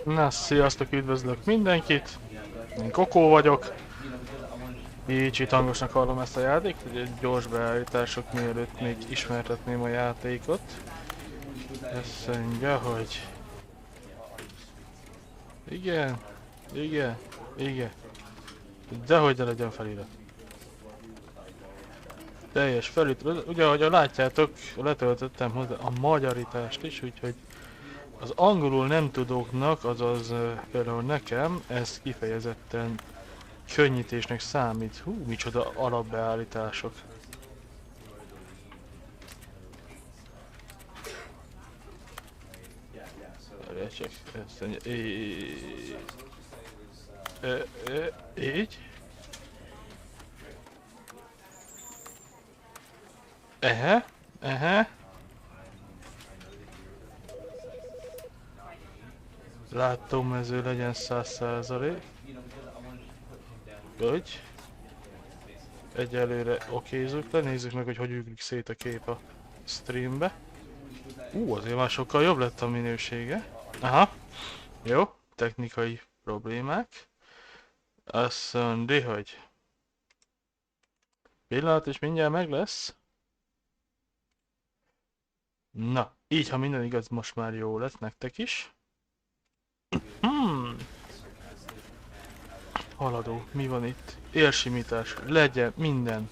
Na, sziasztok, üdvözlök mindenkit! Én Koko vagyok. Kicsit hangosnak hallom ezt a játékot, hogy egy gyors beállítások mielőtt még ismertetném a játékot. Ezt mondja, hogy... Igen, igen, igen. Dehogy ne legyen felirat. Teljes felirat. Ugye, ahogy látjátok, letöltöttem hozzá a magyarítást is, úgyhogy az angolul nem tudóknak, azaz például nekem, ez kifejezetten könnyítésnek számít. Hú, micsoda alapbeállítások. Csak ezt mondja. Így. Ehe. Látómező legyen 100%. Úgy. Egyelőre okézzük le, nézzük meg, hogy ugrik szét a kép a streambe. Azért már sokkal jobb lett a minősége. Aha. Jó, technikai problémák. Azt mondja, hogy... Pillanat, és mindjárt meg lesz. Na, így, ha minden igaz, most már jó lett nektek is. Haladó, mi van itt? Élsimítás, legyen, minden.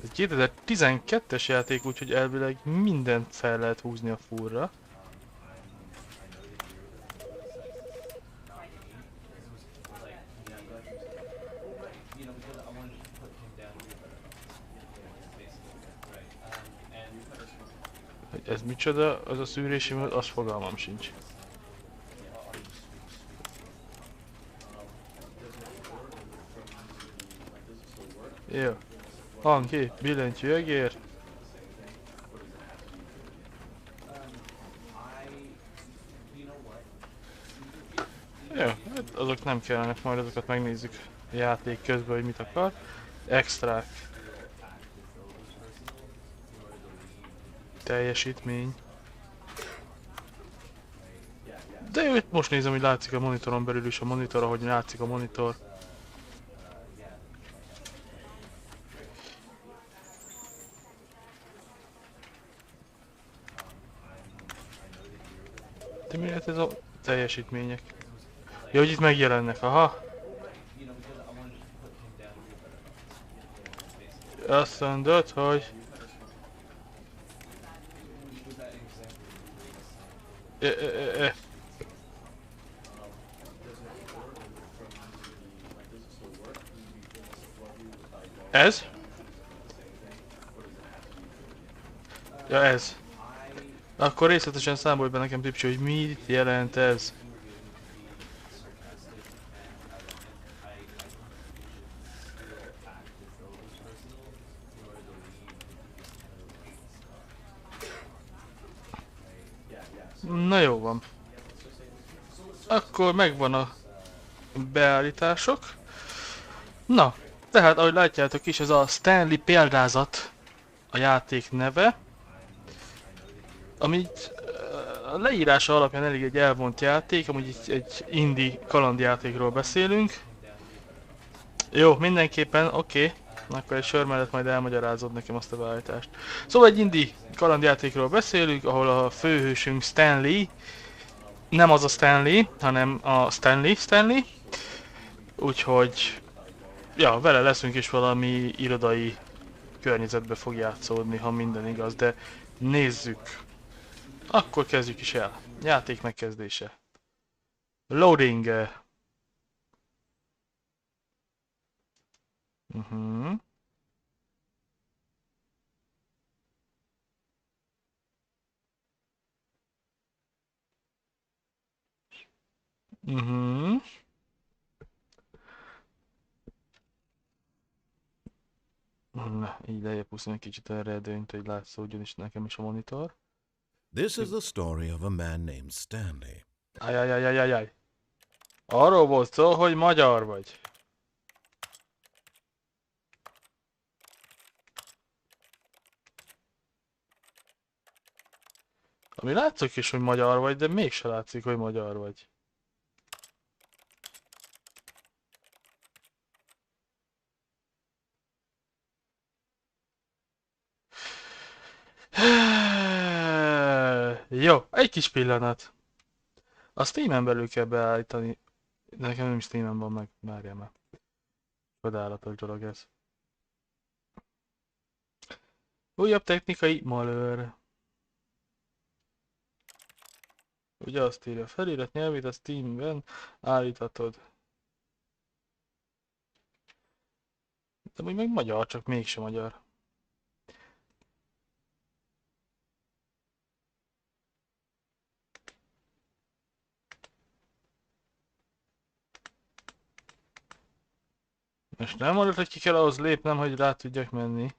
Ez 2012-es játék, úgyhogy elvileg mindent fel lehet húzni a furra. Ez micsoda, az a szűrési mód, az fogalmam sincs. Jó. Hang, billentyű, egér. Jó, hát azok nem kellenek, majd azokat megnézzük a játék közben, hogy mit akar. Extrák. Teljesítmény. De őt most nézem, hogy látszik a monitoron belül is a monitor, ahogy látszik a monitor. De mi lehet ez a teljesítmények? Ja, hogy itt megjelennek, aha. Azt mondod, hogy... Ez? Ja, ez. Akkor részletesen számolj be nekem, Tipsi, hogy mit jelent ez. Na jó van. Akkor megvan a beállítások. Na, tehát ahogy látjátok is, ez a Stanley példázat a játék neve. Ami a leírása alapján elég egy elvont játék, amúgy egy indie kalandjátékról beszélünk. Jó, mindenképpen, oké. Akkor egy sör mellett majd elmagyarázod nekem azt a beállítást. Szóval egy indie kalandjátékról beszélünk, ahol a főhősünk Stanley, nem az a Stanley, hanem a Stanley. Úgyhogy, ja, vele leszünk is valami irodai környezetbe fog játszódni, ha minden igaz, de nézzük. Akkor kezdjük is el. Játék megkezdése. Loading. Na, így lejjebb húszom egy kicsit erre dönt, hogy látszódjon is nekem is a monitor. This is the story of a man named Stanley. Ajajajajajaj. Arról volt szó, hogy magyar vagy. Ami látszik is, hogy magyar vagy, de mégse látszik, hogy magyar vagy. Jó, egy kis pillanat. A Steam-en belül kell beállítani. Nekem nem Steam-en van meg, várjál már. Csodálatos dolog ez. Újabb technikai malőr. Ugye azt írja, felirat nyelvét a Steam-ben állíthatod. De úgy meg magyar, csak mégsem magyar. És nem mondod, hogy ki kell ahhoz lépnem, hogy rá tudjak menni.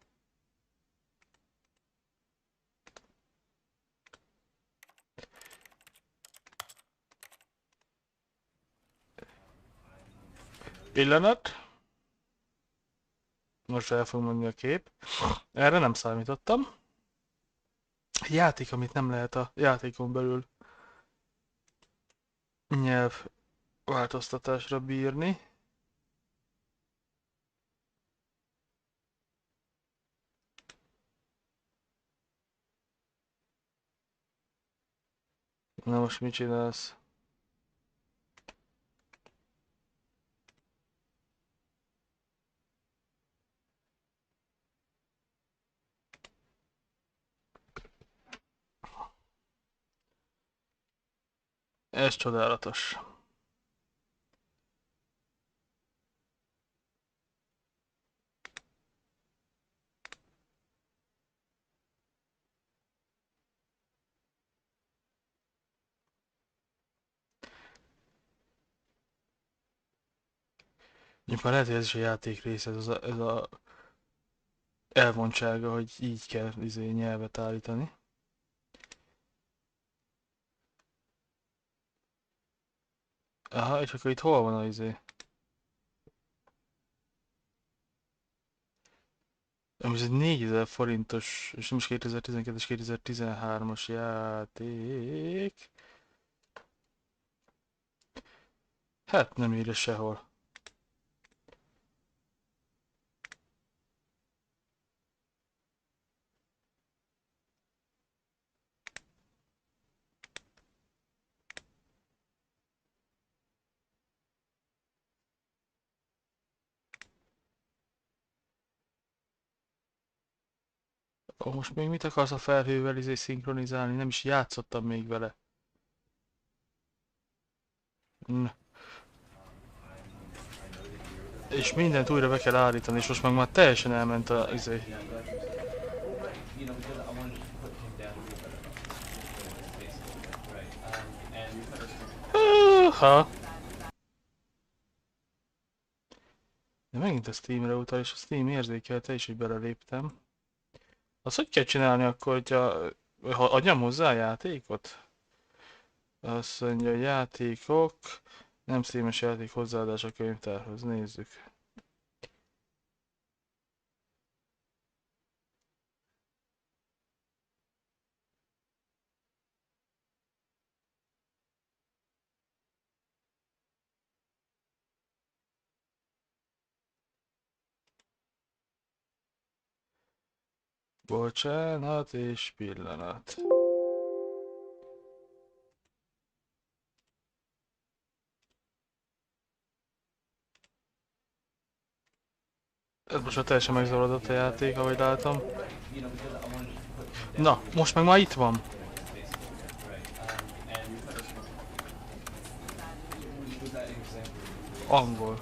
Pillanat. Most el fog menni a kép. Erre nem számítottam. Játék, amit nem lehet a játékon belül nyelv változtatásra bírni. Na most mit csinálsz? Ez csodálatos. Mondjuk már lehet, hogy ez is a játék része, ez a elvontsága, hogy így kell nyelvet állítani. Aha, és akkor itt hol van a Ez egy 4000 forintos, és nem is 2012-es, 2013-as játék. Hát nem írja sehol. Ó, most még mit akarsz a felhővel szinkronizálni? Nem is játszottam még vele. Na. És mindent újra be kell állítani, és most meg már teljesen elment a Ha. De megint a Steamre utal, és a Steam érzékelte is, hogy beleléptem. Azt hogy kell csinálni akkor, hogyha adjam hozzá a játékot? Azt mondja, játékok, nem Steam-es játék hozzáadás a könyvtárhoz, nézzük. Bocsánat és pillanat. Ez most már teljesen megzavarodott a játék, ahogy látom. Na, most meg már itt van. Angol.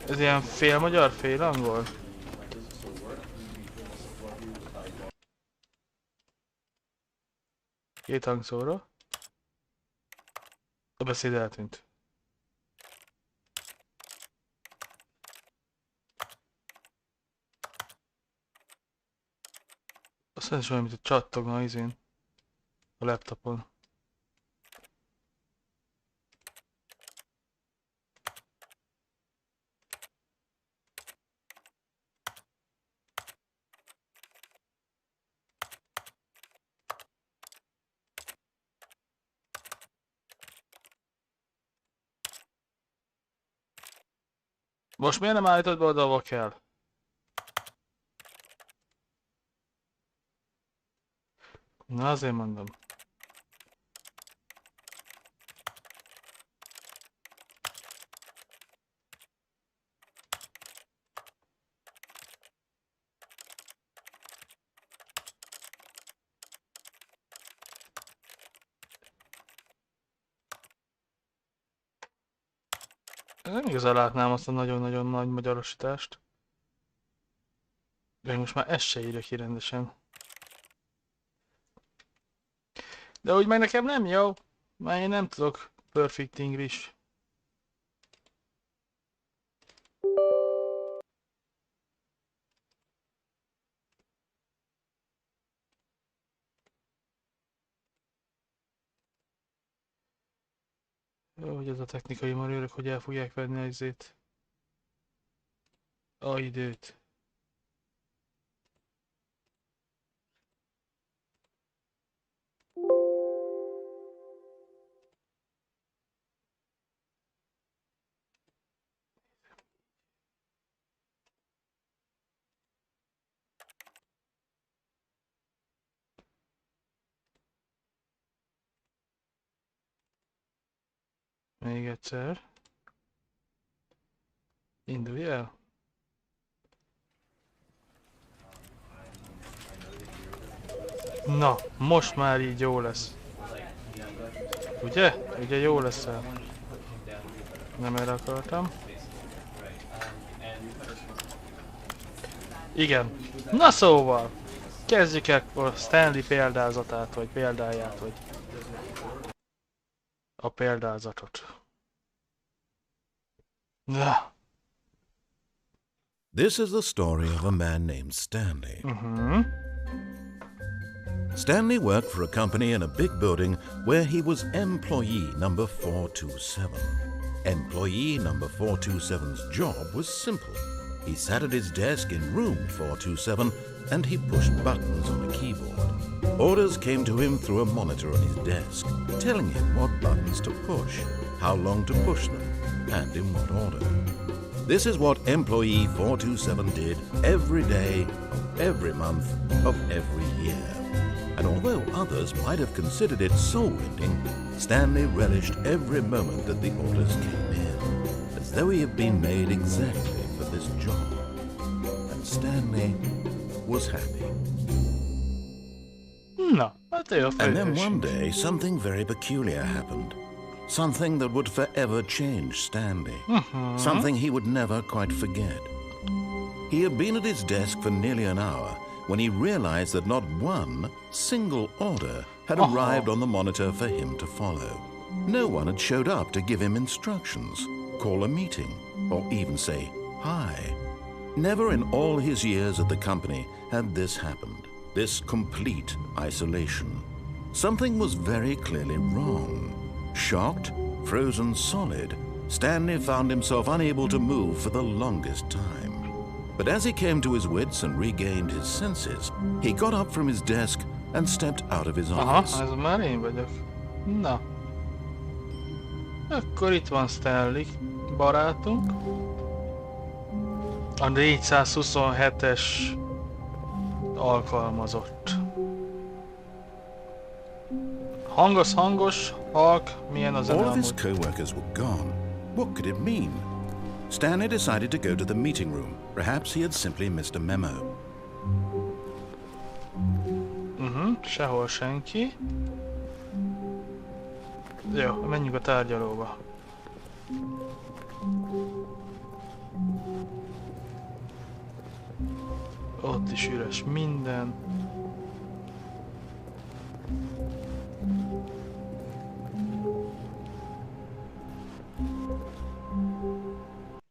Ez ilyen fél magyar, fél angol? Két hangszóra. A beszéd eltűnt. Azt mondja, olyan, mint a csattogna izén. A laptopon. Most miért nem állítod be oda, ahol kell? Na azért mondom. Nem igazán látnám azt a nagyon-nagyon nagy magyarosítást. De most már ezt se írja ki rendesen. De úgy meg nekem nem jó, mert én nem tudok perfect English. Jó, hogy ez a technikai marőrök, hogy el fogják venni a izét. A időt. Még egyszer. Indulj el. Na, most már így jó lesz. Ugye? Ugye jó lesz el. Nem erre akartam. Igen. Na szóval. Kezdjük el a Stanley példázatát, vagy példáját, vagy a példázatot. Na. This is the story of a man named Stanley. Stanley worked for a company in a big building where he was employee number 427. Employee number 427's job was simple. He sat at his desk in room 427 and he pushed buttons on a keyboard. Orders came to him through a monitor on his desk, telling him what buttons to push, how long to push them, and in what order. This is what employee 427 did every day of every month of every year. And although others might have considered it soul-rending, Stanley relished every moment that the orders came in, as though he had been made exactly for this job. And Stanley was happy. Na, hát jó And then one day, something very peculiar happened. Something that would forever change Stanley. Something he would never quite forget. He had been at his desk for nearly an hour when he realized that not one single order had arrived on the monitor for him to follow. No one had showed up to give him instructions, call a meeting, or even say hi. Never in all his years at the company had this happened, this complete isolation. Something was very clearly wrong. Shocked, frozen solid, Stanley found himself unable to move for the longest time. But as he came to his wits and regained his senses, he got up from his desk and stepped out of his office. Aha, ez már én vagyok. Na. Akkor itt van Stanley barátunk. A 427-es alkalmazott. Hangos, halk, milyen az All of his amúgy? co-workers were gone. What could it mean? Stanley decided to go to the meeting room. Perhaps he had simply missed a memo. Sehol senki. Jó, menjünk a tárgyalóba. Ott is üres minden.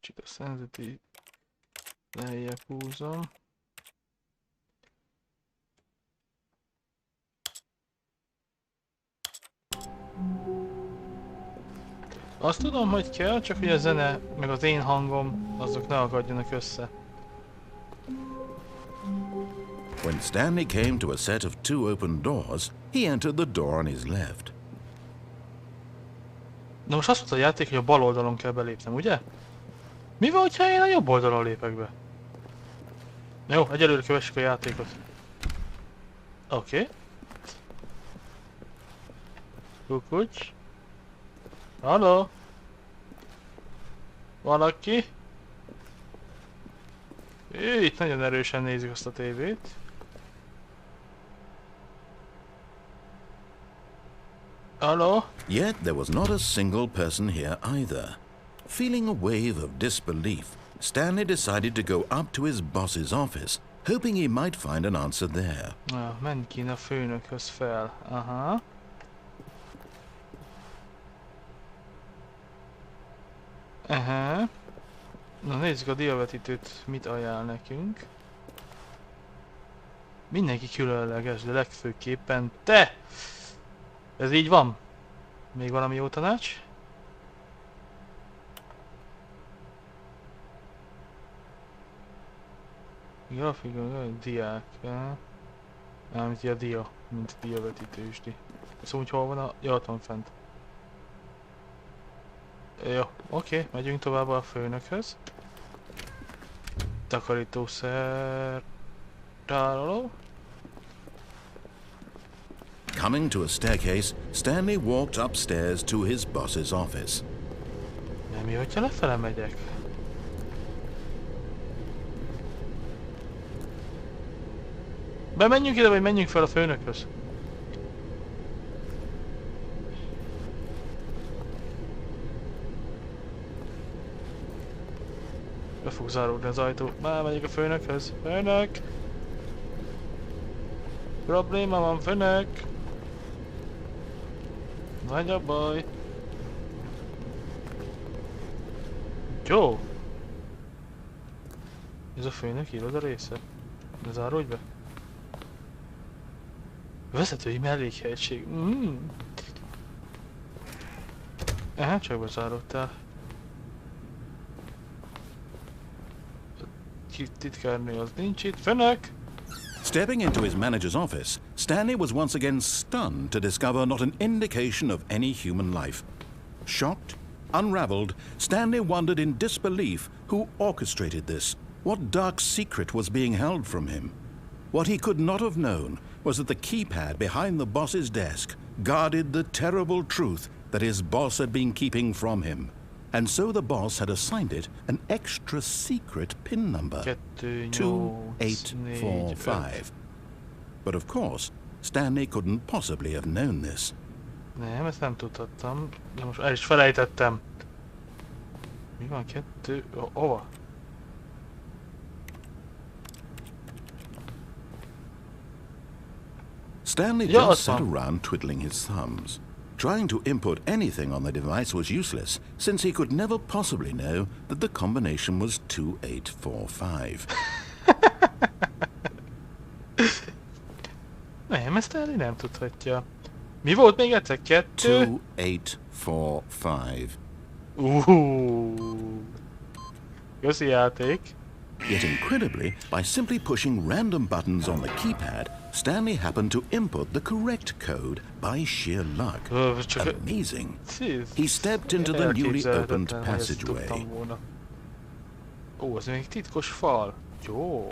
Kicsit a szenzeti lejjebb húzom. Azt tudom, hogy kell, csak hogy a zene, meg az én hangom, azok ne akadjanak össze. When Stanley came to a set of two open doors, he entered the door on his left. Na most azt mondta a játék, hogy a bal oldalon kell belépnem, ugye? Mi van, ha én a jobb oldalon lépek be? Jó, egyelőre kövessük a játékot. Oké. Kukucs. Halló? Valaki? Itt nagyon erősen nézik azt a tévét. Hello? Yet there was not a single person here either. Feeling a wave of disbelief, Stanley decided to go up to his boss's office, hoping he might find an answer there. Menj kéne a főnökhöz fel. Aha. Aha. Na nézzük a diavetítőt, mit ajánl nekünk. Mindenki különleges, de legfőképpen te! Ez így van? Még valami jó tanács? Grafika, diák. Mármint a dia, mint diavetítősdi. Szóval hol van a... Ja, ott van fent. Jó, oké, megyünk tovább a főnökhöz. Takarítószer... tároló. Coming to a staircase, Stanley walked upstairs to his boss's office. Nem mi, hogyha lefele megyek? Bemenjünk ide, vagy menjünk fel a főnökhöz? Be fog záródni az ajtó. Már megyek a főnökhöz. Főnök! Probléma van, főnök! Nagy a baj. Jó! Ez a főnök iroda része? Ne záródj be! Vezetői mellékhelyiség. Csak bezáródtál. Titkárnő az nincs itt. Főnök! Stepping into his manager's office, Stanley was once again stunned to discover not an indication of any human life. Shocked, unraveled, Stanley wondered in disbelief who orchestrated this, what dark secret was being held from him. What he could not have known was that the keypad behind the boss's desk guarded the terrible truth that his boss had been keeping from him. And so the boss had assigned it an extra secret PIN number, 2845. But of course, Stanley couldn't possibly have known this. Nem, ezt nem tudhattam, de most el is felejtettem. Mi van kettő? Hova? Stanley just sat around twiddling his thumbs. Trying to input anything on the device was useless, since he could never possibly know that the combination was 2845. Nem, ezt Stanley nem tudhatja. Mi volt még egyszer? 2845. Köszi játék. Yet incredibly, by simply pushing random buttons on the keypad, Stanley happened to input the correct code by sheer luck. Amazing. He stepped into the newly opened passageway. Ó, ez még titkos fal. Jó.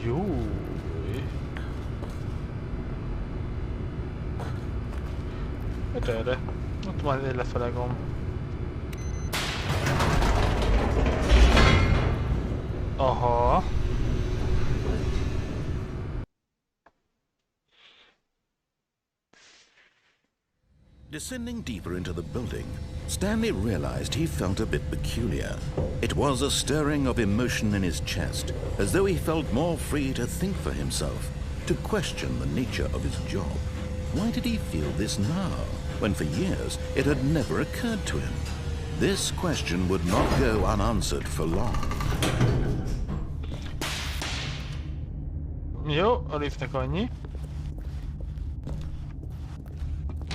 Jó. Hát erre. Ott van egy lefele gomb. Aha. Descending deeper into the building, Stanley realized he felt a bit peculiar. It was a stirring of emotion in his chest, as though he felt more free to think for himself, to question the nature of his job. Why did he feel this now, when for years it had never occurred to him? This question would not go unanswered for long. Jó, a liftnek annyi.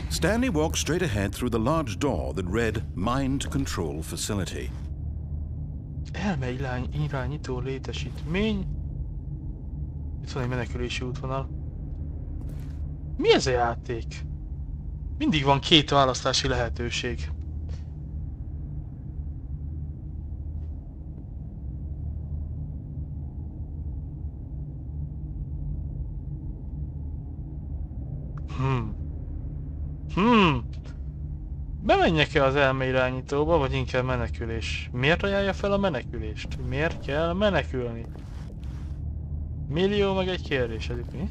Stanley walked straight ahead through the large door that read Mind Control Facility. Elme irányító létesítmény. Itt van egy menekülési útvonal. Mi ez a játék? Mindig van két választási lehetőség. Bemenjek-e az elmeirányítóba, vagy inkább menekülés? Miért ajánlja fel a menekülést? Miért kell menekülni? Millió meg egy kérdés, ez itt mi?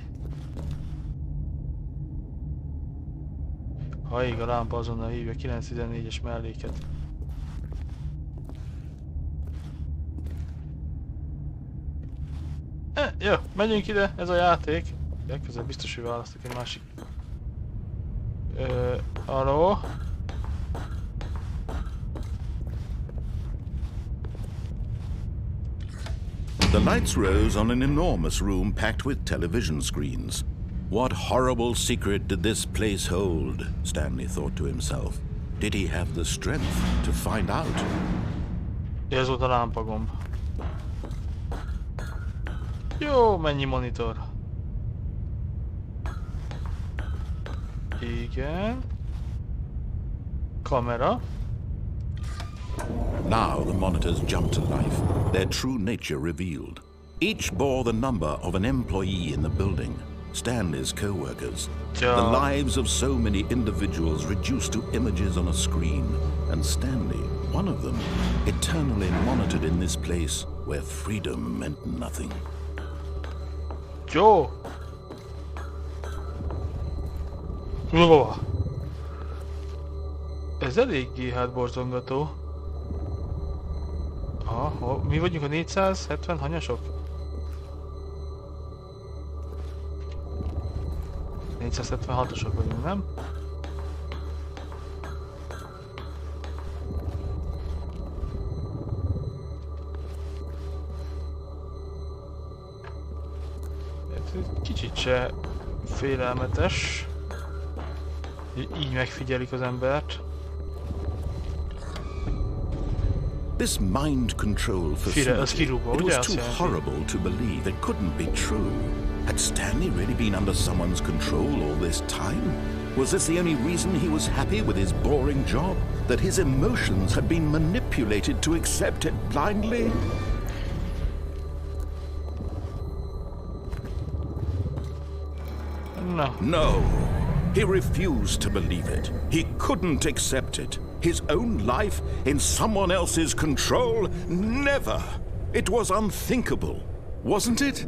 Ha ég a lámpa, azonnal hívja 914-es melléket. Jó, menjünk ide, ez a játék. Legközelebb biztos, hogy választok egy másik. Aló? The lights rose on an enormous room packed with television screens. What horrible secret did this place hold? Stanley thought to himself. Did he have the strength to find out? Ez volt a lámpagomb. Jó, mennyi monitor? Igen. Kamera. Now the monitors jumped to life, their true nature revealed. Each bore the number of an employee in the building, Stanley's co-workers. The lives of so many individuals reduced to images on a screen, and Stanley, one of them, eternally monitored in this place where freedom meant nothing. Jó! Lova! Ez eléggé hát borzongató. Aha, mi vagyunk a 470 hanyasok? 476-osok vagyunk, nem? Kicsit se félelmetes. Így megfigyelik az embert. This mind control facility, it was too horrible to believe. It couldn't be true. Had Stanley really been under someone's control all this time? Was this the only reason he was happy with his boring job? That his emotions had been manipulated to accept it blindly? No. No. He refused to believe it. He couldn't accept it. His own life in someone else's control? Never! It was unthinkable, wasn't it?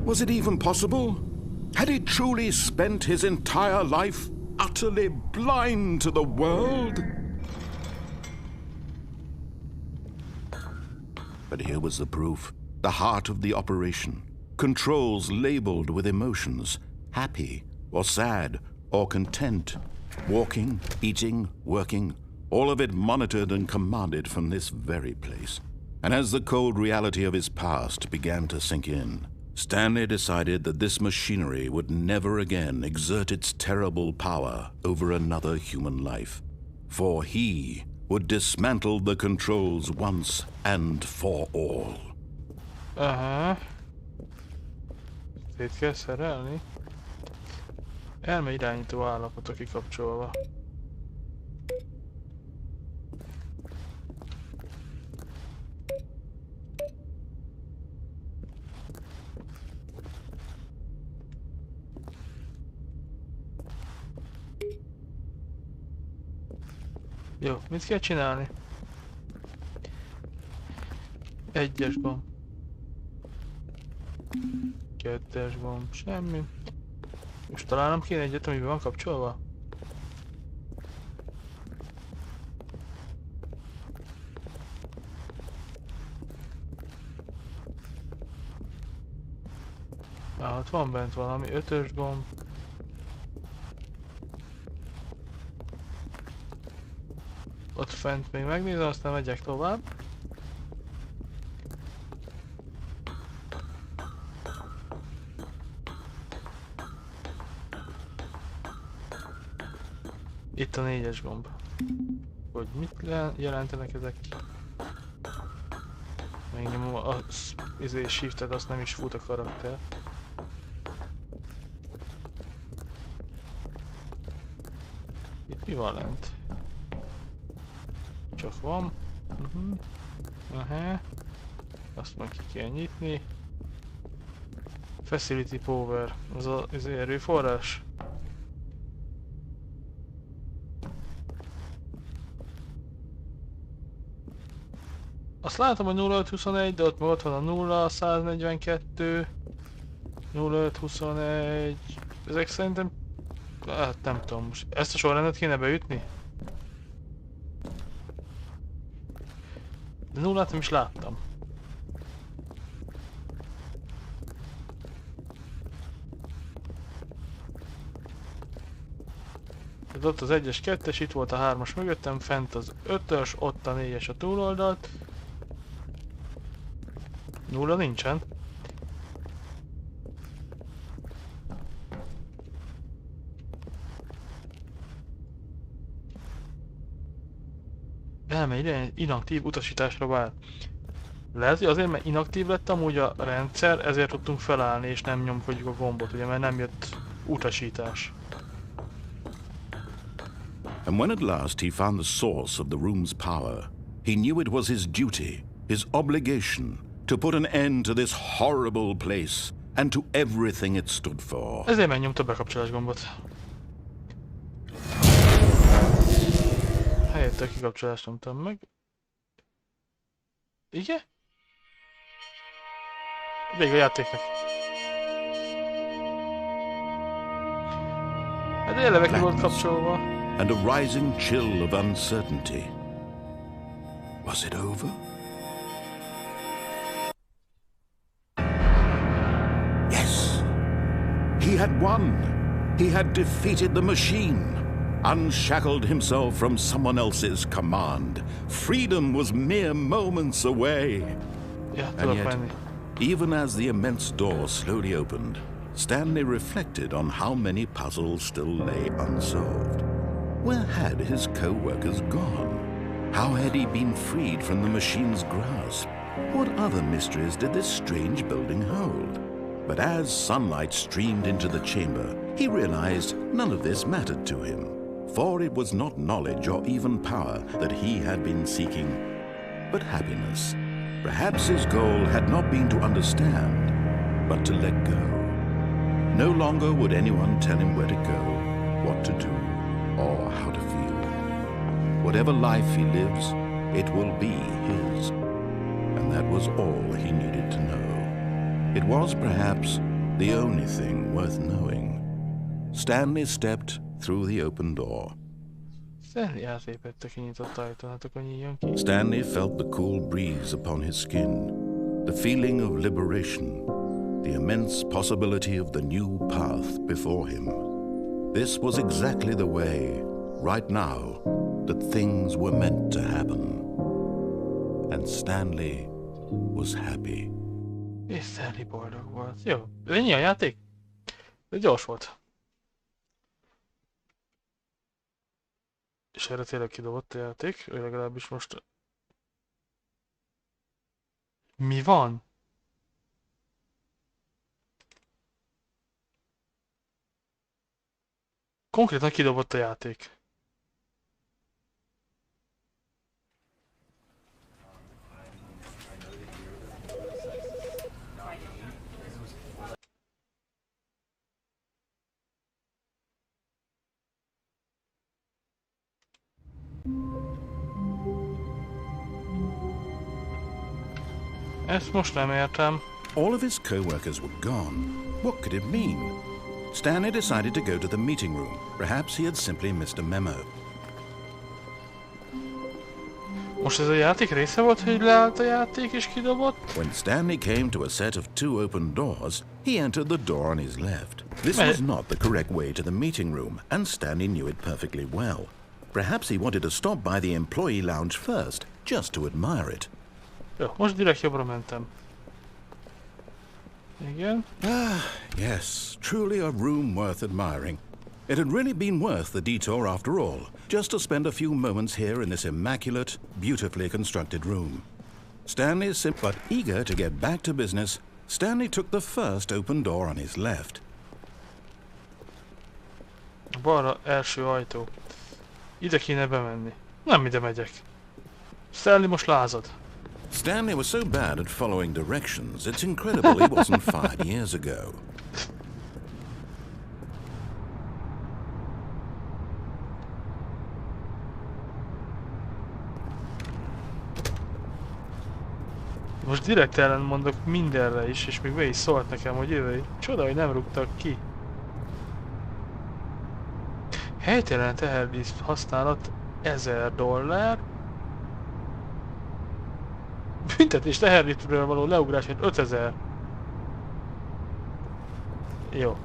Was it even possible? Had he truly spent his entire life utterly blind to the world? But here was the proof. The heart of the operation. Controls labeled with emotions. Happy or sad or content. Walking, eating, working. All of it monitored and commanded from this very place. And as the cold reality of his past began to sink in, Stanley decided that this machinery would never again exert its terrible power over another human life. For he would dismantle the controls once and for all. Aha. Szét kell szerelni. Elme irányító állapotok kikapcsolva. Jó, mit kell csinálni? Egyes gomb. Kettes gomb, semmi. Most találnom kéne egyet, amiben van kapcsolva? Ott van bent valami, ötös gomb. Ott fent még megnézem, aztán megyek tovább. Itt a 4-es gomb. Hogy mit jelentenek ezek? Megnyomom a shiftet, azt nem is fut a karakter. Itt mi van lent? Csak van. Aha. Azt majd ki kell nyitni. Facility power. Az erőforrás. Azt látom, hogy 0521, de ott meg ott van a 0, 142, 0521... Ezek szerintem... Hát nem tudom, most ezt a sorrendet kéne beütni? De 0-t nem is láttam. Ez ott az 1-es, 2-es, itt volt a 3-as mögöttem, fent az 5-ös, ott a 4-es a túloldalt. 0 nincsen. Elmegy inaktív utasításra vár. Lehet, hogy azért, mert inaktív lett amúgy a rendszer, ezért tudtunk felállni és nem nyomkodjuk a gombot, ugye, mert nem jött utasítás. And when at last he found the source of the room's power, he knew it was his duty, his obligation, to put an end to this horrible place and to everything it stood for. Ezért megnyomta a bekapcsolás gombot. Helyette a kikapcsolást nyomtam meg. Igen? Vége a játéknak. Hát eleve ki volt kapcsolva. And a rising chill of uncertainty. Was it over? Yes! He had won! He had defeated the machine! Unshackled himself from someone else's command. Freedom was mere moments away. Yeah, and yet, even as the immense door slowly opened, Stanley reflected on how many puzzles still lay unsolved. Where had his co-workers gone? How had he been freed from the machine's grasp? What other mysteries did this strange building hold? But as sunlight streamed into the chamber, he realized none of this mattered to him. For it was not knowledge or even power that he had been seeking, but happiness. Perhaps his goal had not been to understand, but to let go. No longer would anyone tell him where to go, what to do, or how to feel. Whatever life he lives, it will be his. And that was all he needed to know. It was perhaps the only thing worth knowing. Stanley stepped through the open door. Stanley felt the cool breeze upon his skin, the feeling of liberation, the immense possibility of the new path before him. This was exactly the way, right now, that things were meant to happen. And Stanley was happy. És Stanley boldog volt. Jó, ennyi a játék? De gyors volt. És erre tényleg kidobott a játék, ő legalábbis most... Mi van? Konkrétan kidobott a játék. Ezt most nem értem. All of his co-workers were gone. What could it mean? Stanley decided to go to the meeting room. Perhaps he had simply missed a memo. Most ez a játék része volt, hogy leállt a játék és kidobott? When Stanley came to a set of two open doors, he entered the door on his left. This was not the correct way to the meeting room, and Stanley knew it perfectly well. Perhaps he wanted to stop by the employee lounge first, just to admire it. Jó, most direkt jobbra mentem. Igen. Ah, yes, truly a room worth admiring. It had really been worth the detour after all, just to spend a few moments here in this immaculate, beautifully constructed room. Stanley, but eager to get back to business, Stanley took the first open door on his left. Balra első ajtó. Ide kéne bemenni. Nem ide megyek. Stanley most lázad. Stanley was so bad at following directions, it's incredible he wasn't fired years ago. Most direkt ellen mondok mindenre is, és még be is szólt nekem, hogy jövő. Csoda, hogy nem rúgtak ki. Helytelen tehervíz használat $1000. Büntetés tehervízről való leugrásért 5000. Jó.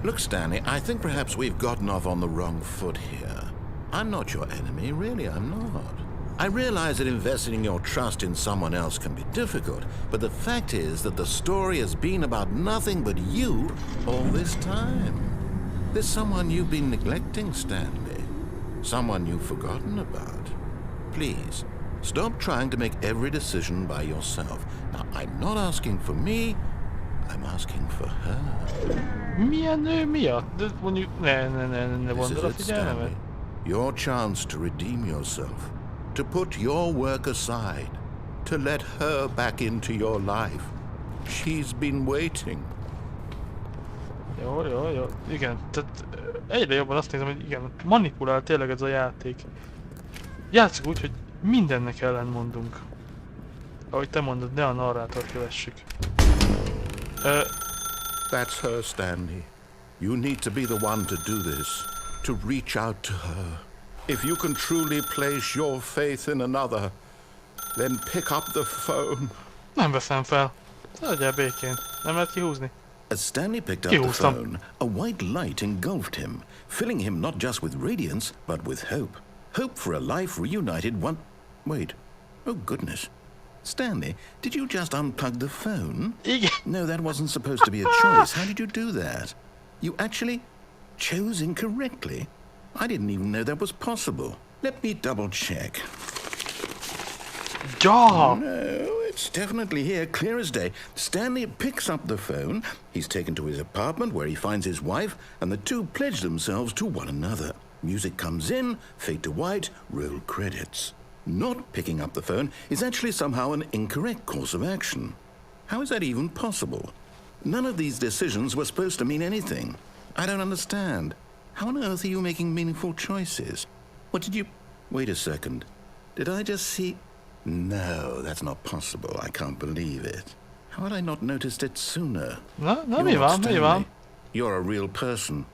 Look, Stanley, I think perhaps we've gotten off on the wrong foot here. I'm not your enemy, really, I'm not. I realize that investing your trust in someone else can be difficult, but the fact is that the story has been about nothing but you all this time. There's someone you've been neglecting, Stanley. Someone you've forgotten about. Please, stop trying to make every decision by yourself. Now, I'm not asking for me, I'm asking for her. Milyen nő miatt? De mondjuk ne vond oda figyelmet. Your chance to redeem yourself. To put your work aside. To let her back into your life. She's been waiting. Jó. Igen, tehát egyre jobban azt nézem, hogy igen, manipulál tényleg ez a játék. Játsszuk úgy, hogy mindennek ellen mondunk. Ahogy te mondod, ne a narrátort kövessük. That's her, Stanley. You need to be the one to do this. To reach out to her. If you can truly place your faith in another, then pick up the phone. Nem veszem fel. Adjál békén. Nem lehet kihúzni. As Stanley picked up the phone, a white light engulfed him, filling him not just with radiance, but with hope. Hope for a life reunited one... Wait. Oh, goodness. Stanley, did you just unplug the phone? No, that wasn't supposed to be a choice. How did you do that? You actually chose incorrectly? I didn't even know that was possible. Let me double check. Ja! No, it's definitely here, clear as day. Stanley picks up the phone. He's taken to his apartment where he finds his wife, and the two pledge themselves to one another. Music comes in, fade to white, roll credits. Not picking up the phone is actually somehow an incorrect course of action. How is that even possible? None of these decisions were supposed to mean anything. I don't understand. How on earth are you making meaningful choices? What did you... Wait a second. Did I just see... No, that's not possible. I can't believe it. How had I not noticed it sooner? No, mi van? You're a real person.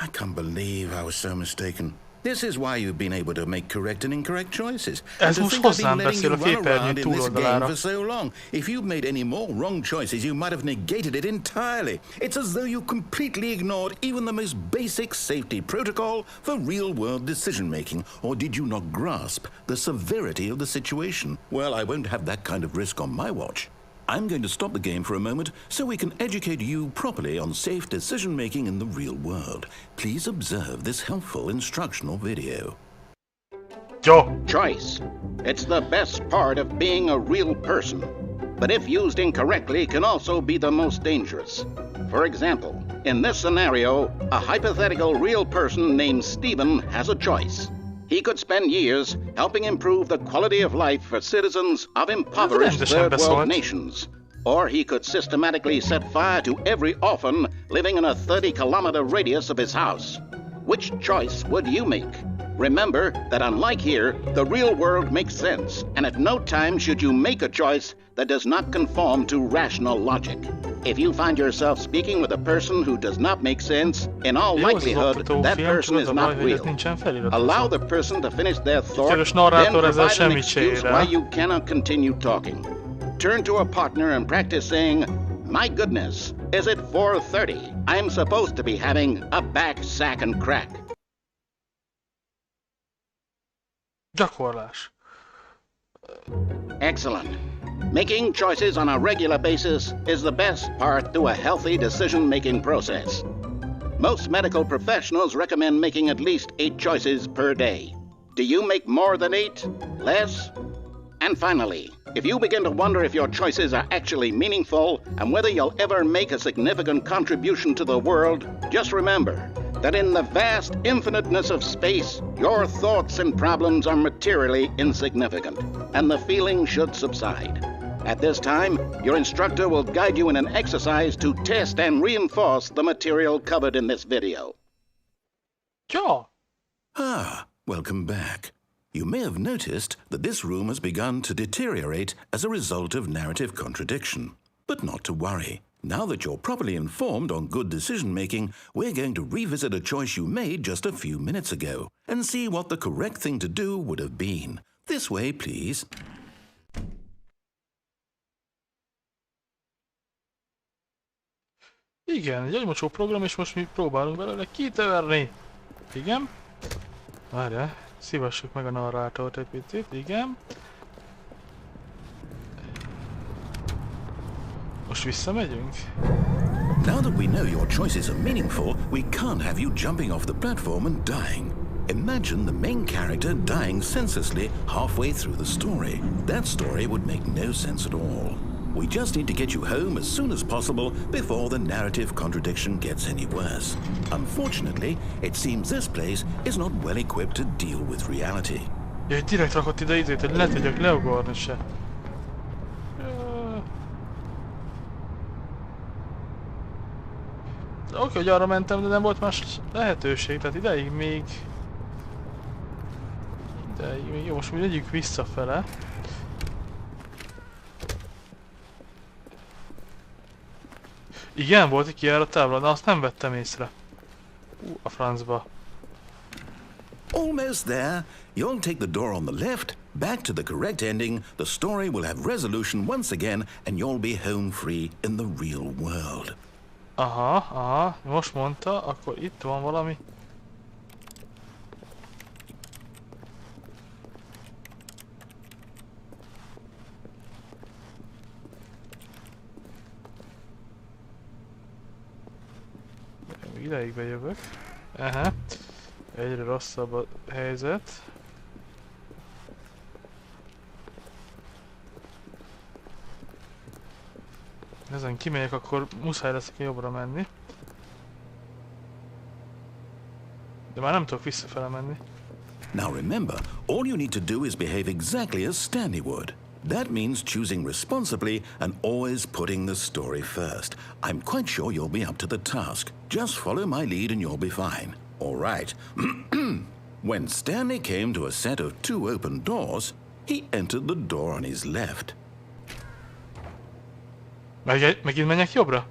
I can't believe I was so mistaken. This is why you've been able to make correct and incorrect choices. Ez most hozzám beszél a képernyő túloldalára. For so long. If you've made any more wrong choices, you might have negated it entirely. It's as though you completely ignored even the most basic safety protocol for real-world decision-making. Or did you not grasp the severity of the situation? Well, I won't have that kind of risk on my watch. I'm going to stop the game for a moment so we can educate you properly on safe decision-making in the real world. Please observe this helpful instructional video. Choice. It's the best part of being a real person. But if used incorrectly, can also be the most dangerous. For example, in this scenario, a hypothetical real person named Stephen has a choice. He could spend years helping improve the quality of life for citizens of impoverished third world nations. Or he could systematically set fire to every orphan living in a 30-kilometer radius of his house. Which choice would you make? Remember that unlike here, the real world makes sense, and at no time should you make a choice that does not conform to rational logic. If you find yourself speaking with a person who does not make sense, in all likelihood, that person is not real. Allow the person to finish their thought, then provide an excuse why you cannot continue talking. Turn to a partner and practice saying, "My goodness, is it 4:30? I'm supposed to be having a back, sack and crack." Gyakorlás. Excellent. Making choices on a regular basis is the best part to a healthy decision-making process. Most medical professionals recommend making at least 8 choices per day. Do you make more than 8? Less? And finally, if you begin to wonder if your choices are actually meaningful and whether you'll ever make a significant contribution to the world, just remember that in the vast infiniteness of space, your thoughts and problems are materially insignificant, and the feeling should subside. At this time, your instructor will guide you in an exercise to test and reinforce the material covered in this video. Ja. Ah, welcome back. You may have noticed that this room has begun to deteriorate as a result of narrative contradiction. But not to worry. Now that you're properly informed on good decision-making, we're going to revisit a choice you made just a few minutes ago and see what the correct thing to do would have been. This way, please. Igen, egy agymocsó program, és most mi próbálunk belőle kitörni. Igen. Várjál, szívassuk meg a narrátort egy picit. Igen. Most visszamegyünk? Now that we know your choices are meaningful, we can't have you jumping off the platform and dying. Imagine the main character dying senselessly halfway through the story. That story would make no sense at all. We just need to get you home as soon as possible before the narrative contradiction gets any worse. Unfortunately, it seems this place is not well equipped to deal with reality. Ja, direkt rakott ide időt, hogy le tudjak leugorni se. Oké, hogy arra mentem, de nem volt más lehetőség, tehát ideig még... Jó, most mi legyünk visszafele. Igen, volt egy kijár a tábla, de azt nem vettem észre. A francba. Almost there. You'll take the door on the left, back to the correct ending, the story will have resolution once again, and you'll be home free in the real world. Aha, most mondta, akkor itt van valami. Ideig bejövök. Aha. Egyre rosszabb a helyzet. Ezen kimegyek, akkor muszáj lesz jobbra menni. De már nem tudok visszafele menni. Now remember, all you need to do is behave exactly as Stanley would. That means choosing responsibly and always putting the story first. I'm quite sure you'll be up to the task. Just follow my lead and you'll be fine. All right. When Stanley came to a set of 2 open doors, he entered the door on his left. Megint menjek jobbra?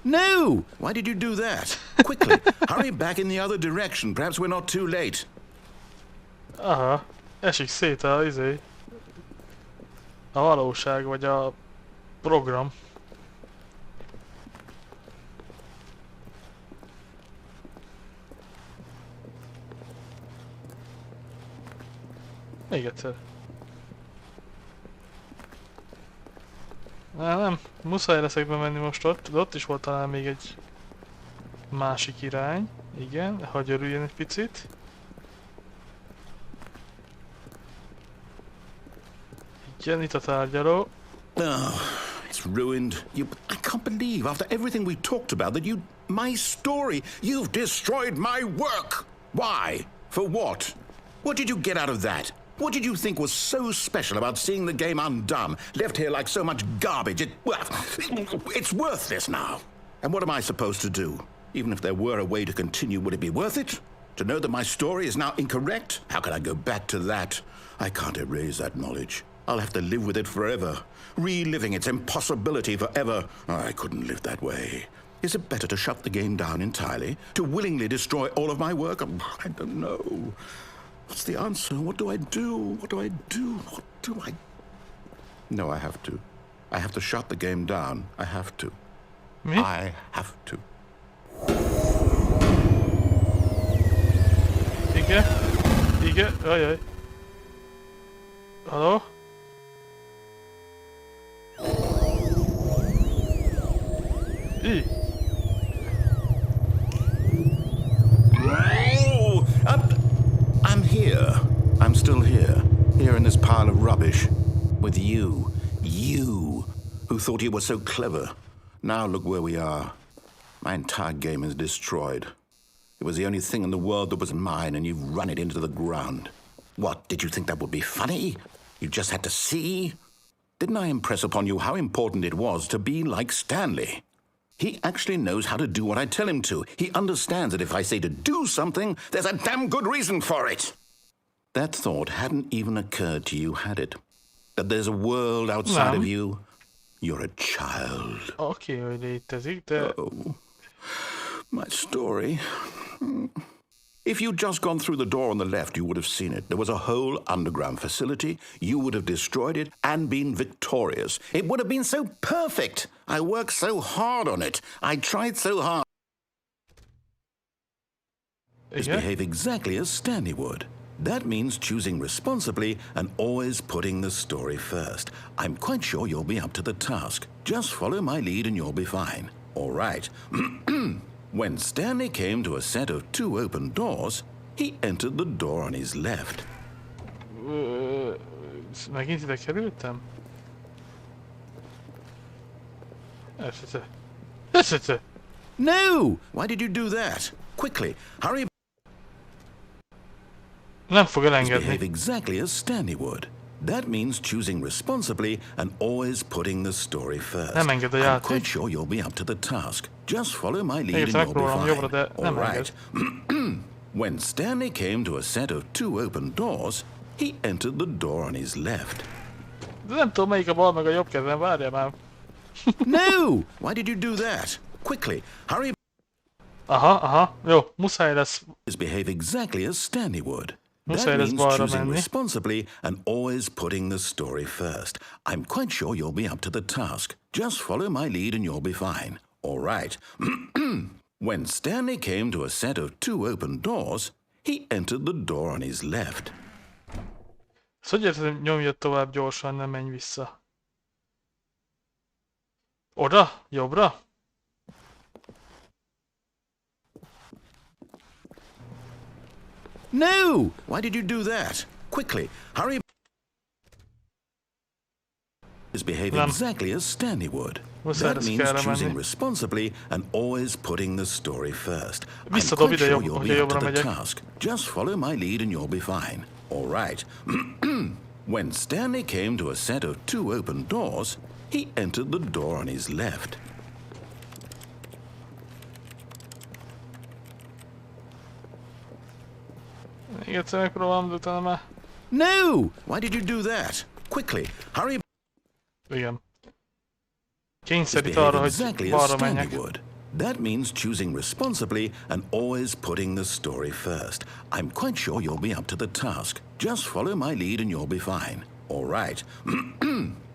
No! Why did you do that? Quickly, hurry back in the other direction. Perhaps we're not too late. Aha, esik szét a valóság, vagy a program. Még egyszer. Nem, muszáj leszek bemenni most ott, de ott is volt talán még egy másik irány. Igen, hagyj örüljön egy picit. Igen, itt a tárgyaló. Oh, it's ruined. I can't believe after everything we talked about that my story, you've destroyed my work. Why? For what? What did you get out of that? What did you think was so special about seeing the game undone, left here like so much garbage? It's worthless now. And what am I supposed to do? Even if there were a way to continue, would it be worth it? To know that my story is now incorrect? How can I go back to that? I can't erase that knowledge. I'll have to live with it forever, reliving its impossibility forever. I couldn't live that way. Is it better to shut the game down entirely? To willingly destroy all of my work? I don't know. What's the answer? What do I do? What do I do? What do I... No, I have to. I have to shut the game down. I have to. Me? I have to. Igen, ajaj. Halló? I'm here. I'm still here. Here in this pile of rubbish. With you. You, who thought you were so clever. Now look where we are. My entire game is destroyed. It was the only thing in the world that was mine, and you've run it into the ground. What, did you think that would be funny? You just had to see? Didn't I impress upon you how important it was to be like Stanley? He actually knows how to do what I tell him to. He understands that if I say to do something, there's a damn good reason for it. That thought hadn't even occurred to you, had it? That there's a world outside of you? You're a child. Oké, hogy létezik, de... Oh, my story. If you'd just gone through the door on the left, you would have seen it. There was a whole underground facility. You would have destroyed it and been victorious. It would have been so perfect. I worked so hard on it. I tried so hard. Behave exactly as Stanley would. That means choosing responsibly and always putting the story first. I'm quite sure you'll be up to the task. Just follow my lead and you'll be fine. All right. When Stanley came to a set of 2 open doors, he entered the door on his left. Megint ide kerültem? No! Why did you do that? Quickly, hurry. Nem fog elengedni. Behave exactly as Stanley would. That means choosing responsibly and always putting the story first. Nem enged a I'm játék. quite sure you'll be up to the task. Just follow my lead and you'll be fine. Jobbra, de All nem right. When Stanley came to a set of 2 open doors, he entered the door on his left. De nem tudom, melyik a bal meg a jobb kezem, várjál már. No! Why did you do that? Quickly, hurry. Aha, jó, muszáj lesz. Behave exactly as Stanley would. Muszáj That lesz means balra choosing menni. responsibly and always putting the story first. I'm quite sure you'll be up to the task. Just follow my lead and you'll be fine. All right. When Stanley came to a set of 2 open doors, he entered the door on his left. Szóval érted, hogy nyomjad tovább gyorsan, nem menj vissza. Oda? Jobbra? No! Why did you do that? Quickly, hurry. Behave exactly as Stanley would. That means choosing responsibly and always putting the story first. I'm quite sure you'll be up to the task. Just follow my lead and you'll be fine. All right. When Stanley came to a set of 2 open doors, he entered the door on his left. Még egyszer megpróbálom, de utána már... No! Why did you do that? Quickly, hurry. Igen. Kényszerít arra, hogy balra menjek. That means choosing responsibly and always putting the story first. I'm quite sure you'll be up to the task. Just follow my lead and you'll be fine. All right.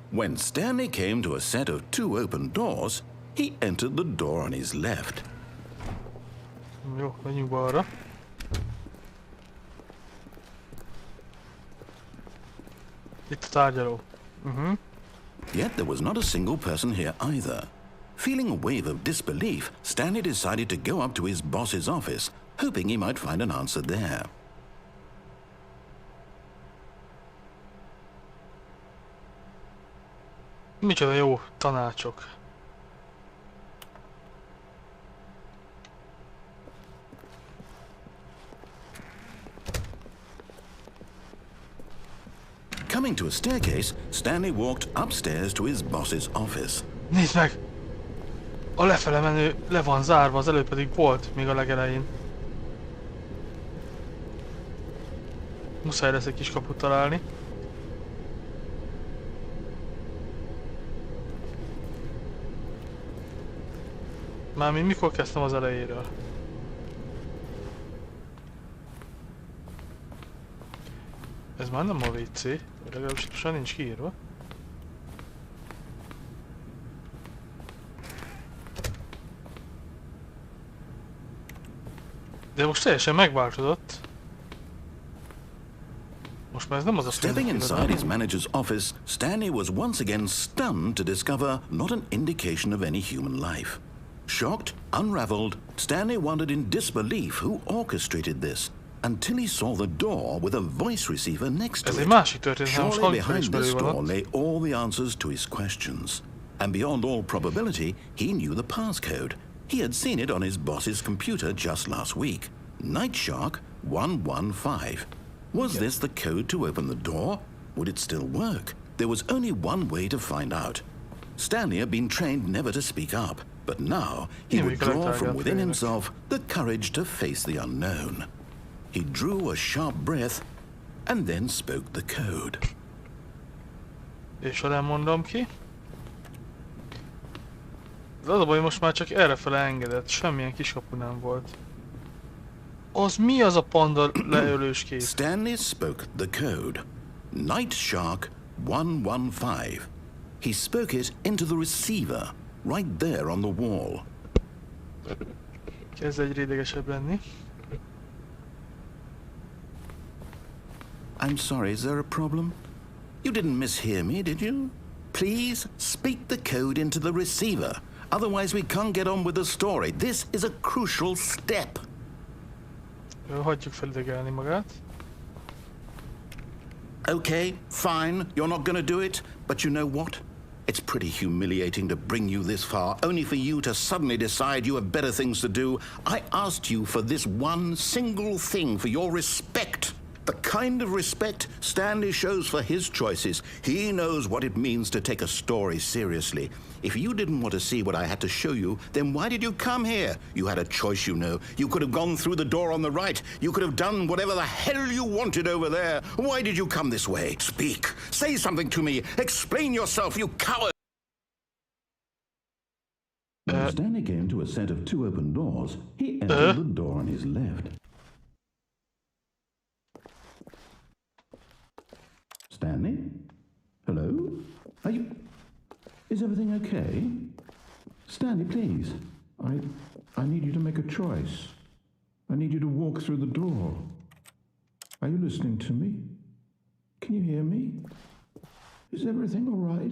When Stanley came to a set of 2 open doors, he entered the door on his left. Jó, menjünk balra. Itt a tárgyaló. Yet there was not a single person here either. Feeling a wave of disbelief, Stanley decided to go up to his boss's office, hoping he might find an answer there. Micsoda jó tanácsok. Coming to a staircase, Stanley walked upstairs to his boss's office. Nézd meg! A lefele menő le van zárva, az előbb pedig volt még a legelején. Muszáj lesz egy kis kaput találni. Mármint mikor kezdtem az elejéről? Ez már nem a WC, legalábbis most nincs kiírva. De most teljesen megváltozott. Most már ez nem az a Stepping inside his manager's office, Stanley was once again stunned to discover not an indication of any human life. Shocked, unraveled, Stanley wondered in disbelief who orchestrated this, until he saw the door with a voice receiver next to it. Surely behind this door lay all the answers to his questions. And beyond all probability, he knew the passcode. He had seen it on his boss's computer just last week. Nightshark 115. Was this the code to open the door? Would it still work? There was only one way to find out. Stanley had been trained never to speak up, but now he would draw from within himself the courage to face the unknown. He drew a sharp breath and then spoke the code. És ha nem mondom ki? Az a baj, most már csak errefele engedett, semmilyen kiskapu nem volt. Az mi az a panda leölős kép? Stanley spoke the code. Night Shark 115. He spoke it into the receiver, right there on the wall. Kezd egyre idegesebb lenni. I'm sorry, is there a problem? You didn't mishear me, did you? Please speak the code into the receiver. Otherwise we can't get on with the story. This is a crucial step. Hagyjuk felidegelni magát. Okay, fine, you're not gonna do it, but you know what? It's pretty humiliating to bring you this far, only for you to suddenly decide you have better things to do. I asked you for this one single thing, for your respect. The kind of respect Stanley shows for his choices. He knows what it means to take a story seriously. If you didn't want to see what I had to show you, then why did you come here? You had a choice, you know. You could have gone through the door on the right. You could have done whatever the hell you wanted over there. Why did you come this way? Speak. Say something to me. Explain yourself, you coward. When Stanley came to a set of two open doors, he entered the door on his left. Stanley? Hello? Are you... Is everything okay? Stanley, please. I need you to make a choice. I need you to walk through the door. Are you listening to me? Can you hear me? Is everything all right?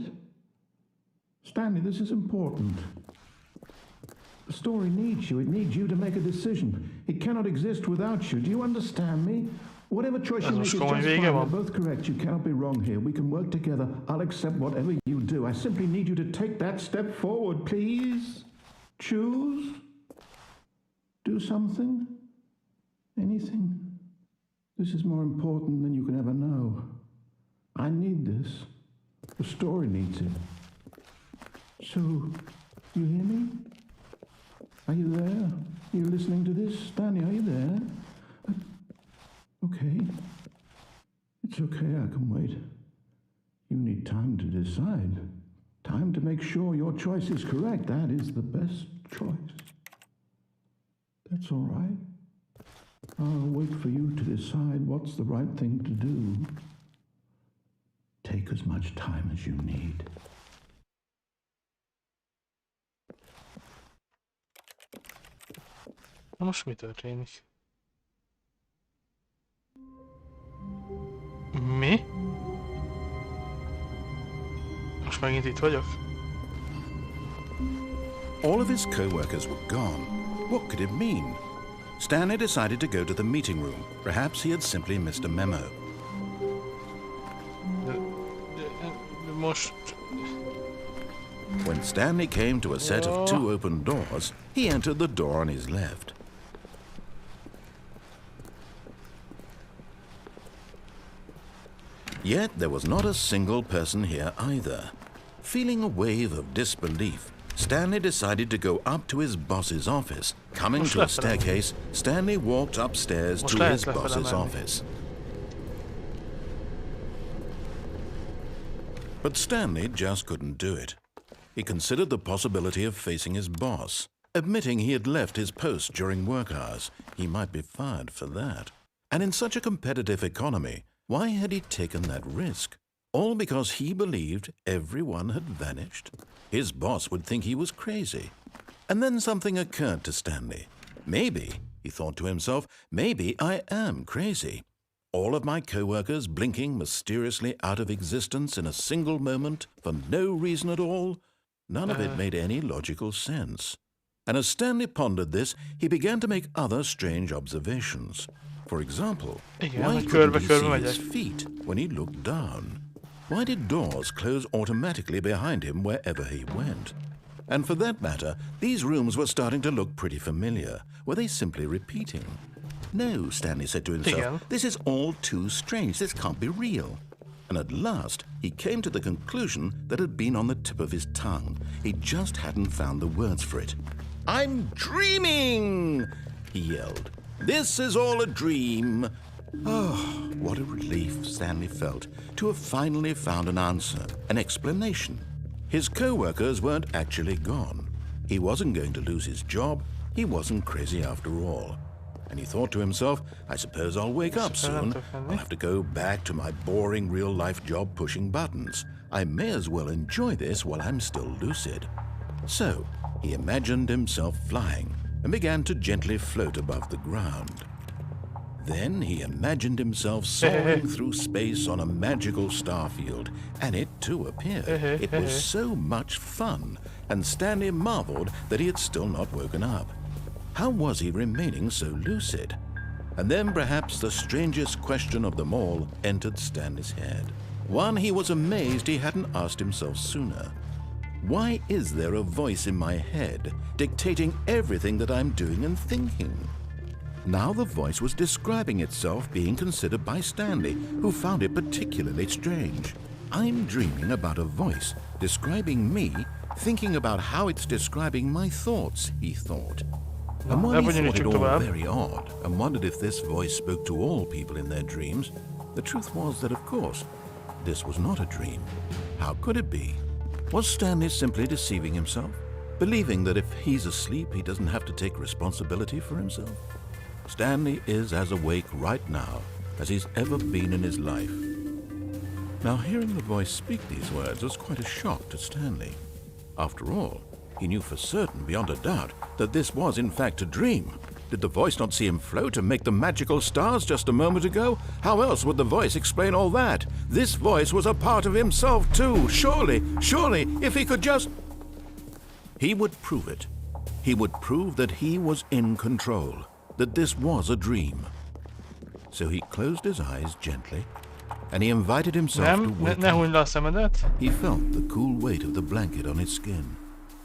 Stanley, this is important. The story needs you. It needs you to make a decision. It cannot exist without you. Do you understand me? Whatever choice you make is just fine. You're both correct. You cannot be wrong here. We can work together. I'll accept whatever you do. I simply need you to take that step forward, please. Choose. Do something. Anything. This is more important than you can ever know. I need this. The story needs it. So, you hear me? Are you there? Are you listening to this? Stanley, are you there? Okay. It's okay, I can wait. You need time to decide. Time to make sure your choice is correct. That is the best choice. That's all right. I'll wait for you to decide what's the right thing to do. Take as much time as you need. Most mi történik? Mi? Most megint itt vagyok? All of his co-workers were gone. What could it mean? Stanley decided to go to the meeting room. Perhaps he had simply missed a memo. Most... When Stanley came to a set of two open doors, he entered the door on his left. Yet there was not a single person here either. Feeling a wave of disbelief, Stanley decided to go up to his boss's office. Coming to a staircase, Stanley walked upstairs to his boss's office. But Stanley just couldn't do it. He considered the possibility of facing his boss. Admitting he had left his post during work hours, he might be fired for that. And in such a competitive economy, why had he taken that risk? All because he believed everyone had vanished? His boss would think he was crazy. And then something occurred to Stanley. Maybe, he thought to himself, maybe I am crazy. All of my co-workers blinking mysteriously out of existence in a single moment for no reason at all? None of it made any logical sense. And as Stanley pondered this, he began to make other strange observations. For example, why couldn't he see his feet when he looked down? Why did doors close automatically behind him wherever he went? And for that matter, these rooms were starting to look pretty familiar. Were they simply repeating? No, Stanley said to himself, this is all too strange. This can't be real. and at last he came to the conclusion that had been on the tip of his tongue. He just hadn't found the words for it. "I'm dreaming!" he yelled. "This is all a dream." Oh, what a relief Stanley felt to have finally found an answer, an explanation. His co-workers weren't actually gone. He wasn't going to lose his job. He wasn't crazy after all. And he thought to himself, I suppose I'll wake up soon. I'll have to go back to my boring real-life job pushing buttons. I may as well enjoy this while I'm still lucid. So he imagined himself flying and began to gently float above the ground. Then he imagined himself soaring through space on a magical starfield, and it too appeared. It was so much fun, and Stanley marveled that he had still not woken up. How was he remaining so lucid? And then perhaps the strangest question of them all entered Stanley's head. One he was amazed he hadn't asked himself sooner. Why is there a voice in my head dictating everything that I'm doing and thinking? Now the voice was describing itself being considered by Stanley, who found it particularly strange. I'm dreaming about a voice describing me, thinking about how it's describing my thoughts, he thought. And while he thought it all very odd, and wondered if this voice spoke to all people in their dreams, the truth was that, of course, this was not a dream. How could it be? Was Stanley simply deceiving himself, believing that if he's asleep, he doesn't have to take responsibility for himself? Stanley is as awake right now as he's ever been in his life. Now, hearing the voice speak these words was quite a shock to Stanley. After all, he knew for certain, beyond a doubt, that this was in fact a dream. Did the voice not see him float and make the magical stars just a moment ago? How else would the voice explain all that? This voice was a part of himself too. Surely, if he could just... He would prove it. He would prove that he was in control, that this was a dream. So he closed his eyes gently, and he invited himself to wake up. He felt the cool weight of the blanket on his skin,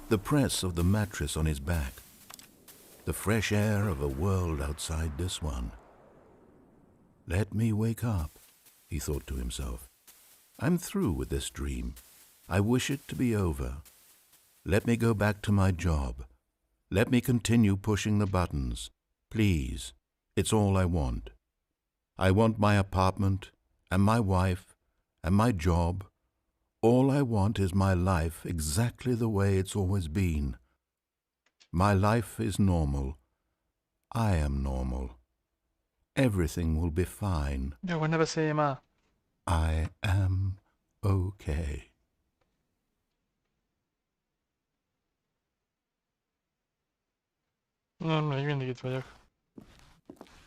the press of the mattress on his back, the fresh air of a world outside this one. Let me wake up, he thought to himself. I'm through with this dream. I wish it to be over. Let me go back to my job. Let me continue pushing the buttons. Please, it's all I want. I want my apartment, and my wife, and my job. All I want is my life exactly the way it's always been. My life is normal. I am normal. Everything will be fine. I am okay. Még mindig itt vagyok.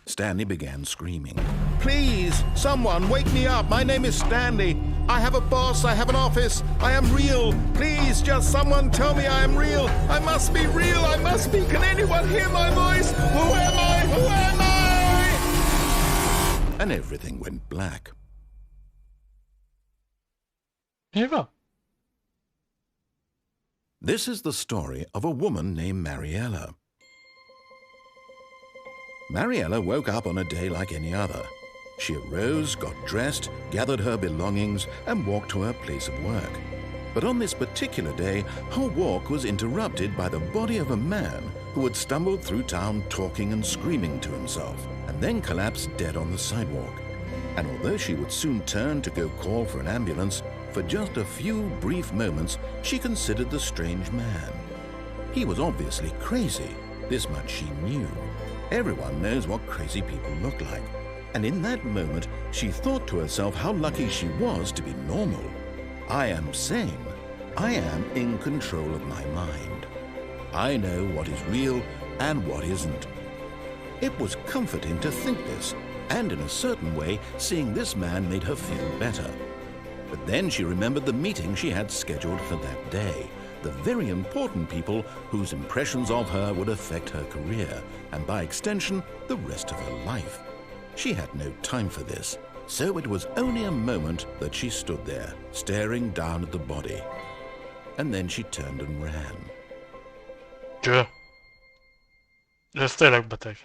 Stanley began screaming. Please, someone, wake me up. My name is Stanley. I have a boss. I have an office. I am real. Please, just someone tell me I am real. I must be real. I must be. Can anyone hear my voice? Who am I? Who am I? And everything went black. Eva? This is the story of a woman named Mariella. Mariella woke up on a day like any other. She arose, got dressed, gathered her belongings, and walked to her place of work. But on this particular day, her walk was interrupted by the body of a man who had stumbled through town talking and screaming to himself, and then collapsed dead on the sidewalk. And although she would soon turn to go call for an ambulance, for just a few brief moments, she considered the strange man. He was obviously crazy. This much she knew. Everyone knows what crazy people look like. And in that moment, she thought to herself how lucky she was to be normal. I am sane. I am in control of my mind. I know what is real and what isn't. It was comforting to think this, and in a certain way, seeing this man made her feel better. But then she remembered the meeting she had scheduled for that day. The very important people whose impressions of her would affect her career, and by extension, the rest of her life. She had no time for this, so it was only a moment that she stood there, staring down at the body. And then she turned and ran. Cső. Ez tényleg beteg.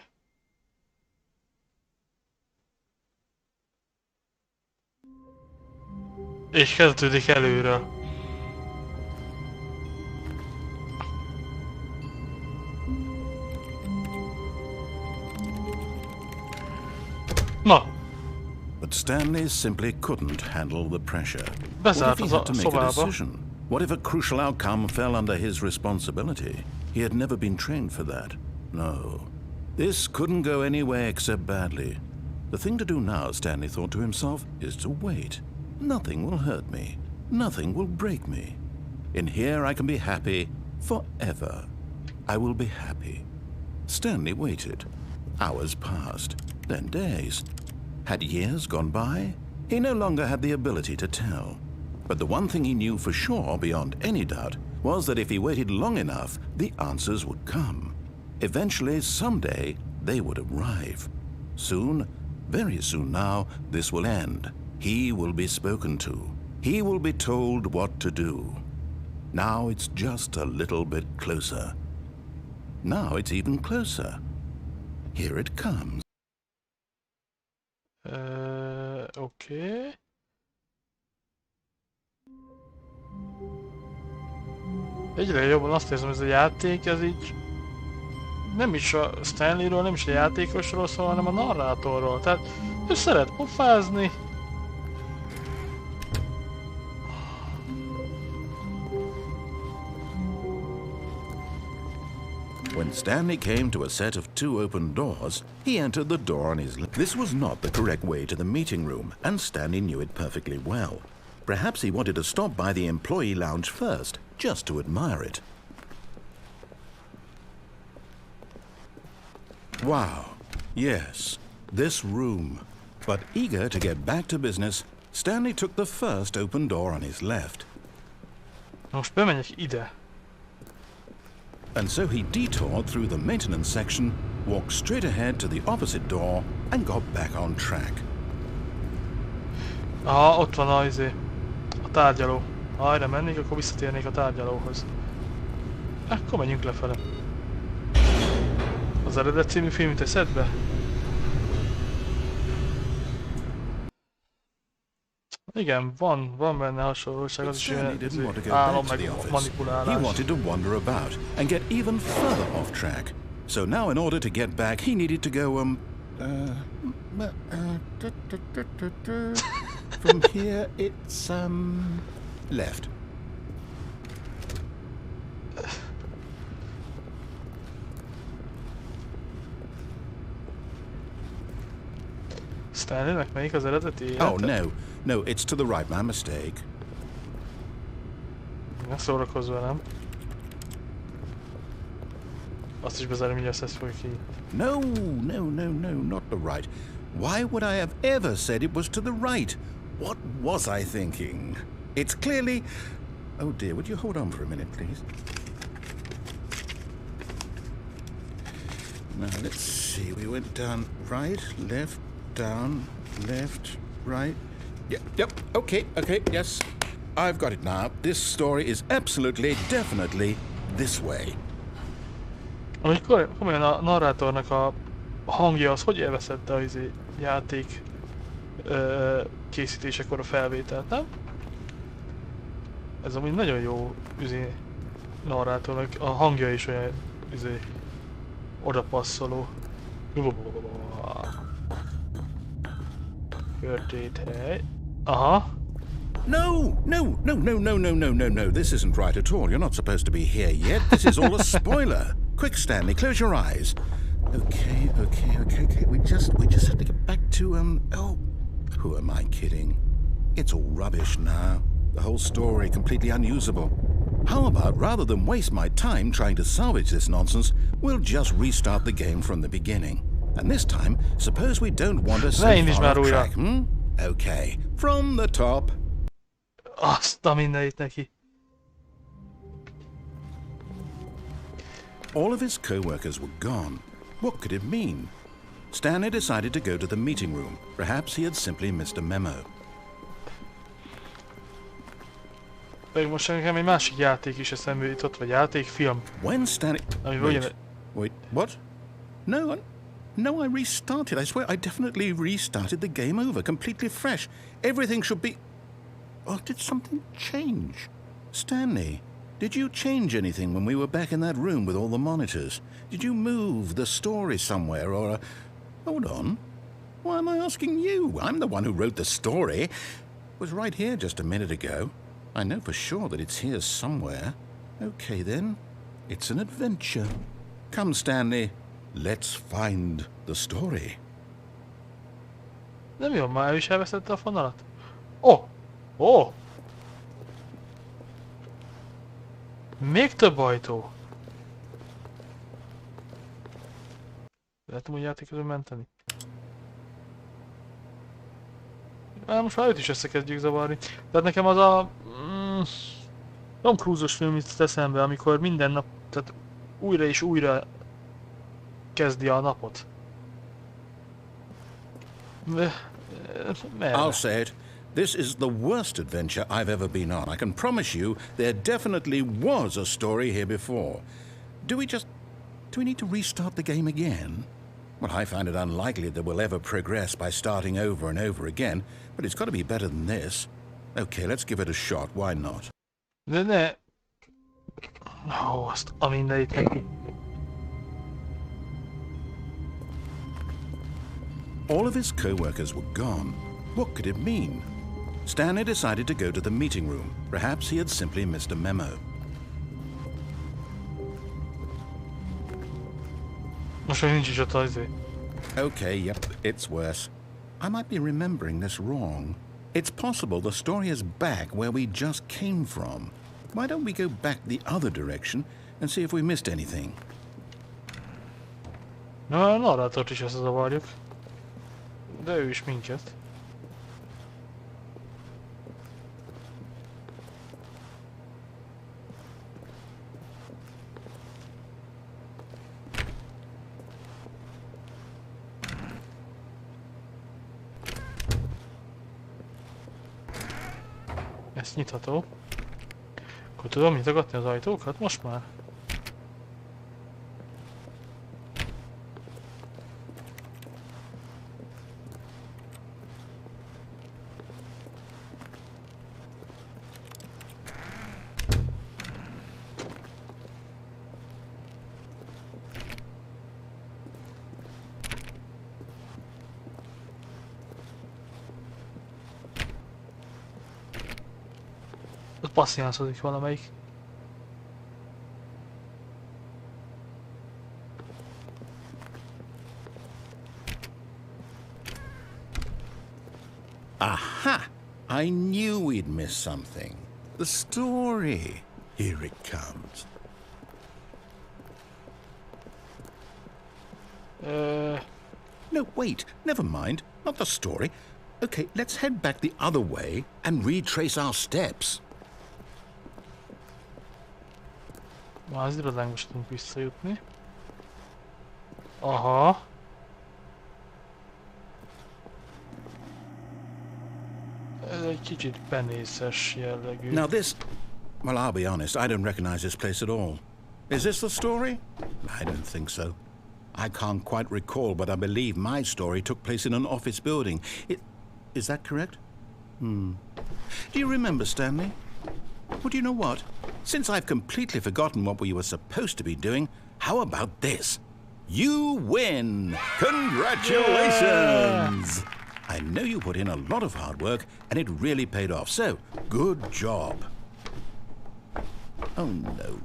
És kezdődik előről. Na! But Stanley simply couldn't handle the pressure. What Bezárt if he az had to a make a szobába. decision? What if a crucial outcome fell under his responsibility? He had never been trained for that. No. This couldn't go anywhere except badly. The thing to do now, Stanley thought to himself, is to wait. Nothing will hurt me. Nothing will break me. In here I can be happy forever. I will be happy. Stanley waited. Hours passed, then days. Had years gone by? He no longer had the ability to tell. But the one thing he knew for sure, beyond any doubt, was that if he waited long enough, the answers would come. Eventually, someday, they would arrive. Soon, very soon now, this will end. He will be spoken to. He will be told what to do. Now it's just a little bit closer. Now it's even closer. Here it comes. Oké. Egyre jobban azt érzem, hogy ez a játék, ez így nem is a Stanleyről, nem is a játékosról szól, hanem a narrátorról. Tehát ő szeret pofázni. When Stanley came to a set of 2 open doors, he entered the door on his left. This was not the correct way to the meeting room, and Stanley knew it perfectly well. Perhaps he wanted to stop by the employee lounge first, just to admire it. Wow, yes, this room. But eager to get back to business, Stanley took the first open door on his left. Most bemegyek ide. And so he detoured through the maintenance section, walked straight ahead to the opposite door, and got back on track. Aha, ott van a tárgyaló. Ha erre mennék, akkor visszatérnék a tárgyalóhoz. Akkor menjünk lefele. Az eredet című film jut eszedbe? Igen, van benne hasonlóság, az is ilyen álom meg manipulálás. He wanted to wander about and get even further off track. So now in order to get back, he needed to go, from here it's, left. Stanleynek melyik az eredeti élete? Oh, no, it's to the right, my mistake. Ne szórakozz velem. Azt is bezárom, hogy ezt fogjuk ki. No, not the right. Why would I have ever said it was to the right? What was I thinking? It's clearly... Oh dear, would you hold on for a minute, please? Now, let's see. We went down right, left, down, left, right. Yep, okay, yes. I've got it now. This story is absolutely, definitely this way. Amikor komolyan a narrátornak a hangja az hogy elveszette a játék készítésekor a felvételt, nem? Ez amúgy nagyon jó narrátornak, a hangja is olyan oda passzoló. Körtét hely. Aha. No, this isn't right at all. You're not supposed to be here yet. This is all a spoiler. Quick, Stanley, close your eyes. Okay. We just have to get back to, oh, who am I kidding? It's all rubbish now. The whole story completely unusable. How about, rather than waste my time trying to salvage this nonsense, we'll just restart the game from the beginning. And this time, suppose we don't wander so far off track, Okay, from the top. Azt a mindenit neki. All of his co-workers were gone. What could it mean? Stanley decided to go to the meeting room. Perhaps he had simply missed a memo. Pedig most nekem egy másik játék is eszembe jutott, vagy játékfilm. When Stanley... Wait, what? No, I restarted. I swear, I definitely restarted the game over, completely fresh. Everything should be... Or did something change? Stanley, did you change anything when we were back in that room with all the monitors? Did you move the story somewhere or... Hold on. Why am I asking you? I'm the one who wrote the story. It was right here just a minute ago. I know for sure that it's here somewhere. Okay then. It's an adventure. Come, Stanley. Let's find the story. Nem jó, már ő is elvesztette a fonalat? Oh! Oh! Még több ajtó! Lehet úgy játékról menteni? Most már őt is összekezdjük zavarni. Tehát nekem az a... Tom Cruise-os film itt eszembe, amikor minden nap, tehát újra és újra kezdi a napot. I'll say it. This is the worst adventure I've ever been on. I can promise you there definitely was a story here before. Do we need to restart the game again? Well, I find it unlikely that we'll ever progress by starting over and over again, but it's got to be better than this. Okay, let's give it a shot. Why not? De ne... Ó, azt a mindenit neki. All of his co-workers were gone. What could it mean? Stanley decided to go to the meeting room. Perhaps he had simply missed a memo. Most még nincs is ott az izé. Okay, yep, it's worse. I might be remembering this wrong. It's possible the story is back where we just came from. Why don't we go back the other direction and see if we missed anything? Na, a narrátort is összezavarjuk. De ő is minket. Ez nyitható. Akkor tudom nyitogatni az ajtókat most már? Ott passziánszodik valamelyik. Aha! I knew we'd miss something. The story. Here it comes. No, wait. Never mind. Not the story. Okay, let's head back the other way and retrace our steps. Már az irodánkba tudunk visszajutni. Aha. Ez egy kicsit penészes jellegű. Now this... Well, I'll be honest, I don't recognize this place at all. Is this the story? I don't think so. I can't quite recall, but I believe my story took place in an office building. Is that correct? Do you remember, Stanley? Well, do you know what? Since I've completely forgotten what we were supposed to be doing, how about this? You win! Congratulations! Yeah. I know you put in a lot of hard work, and it really paid off, so good job. Oh, no.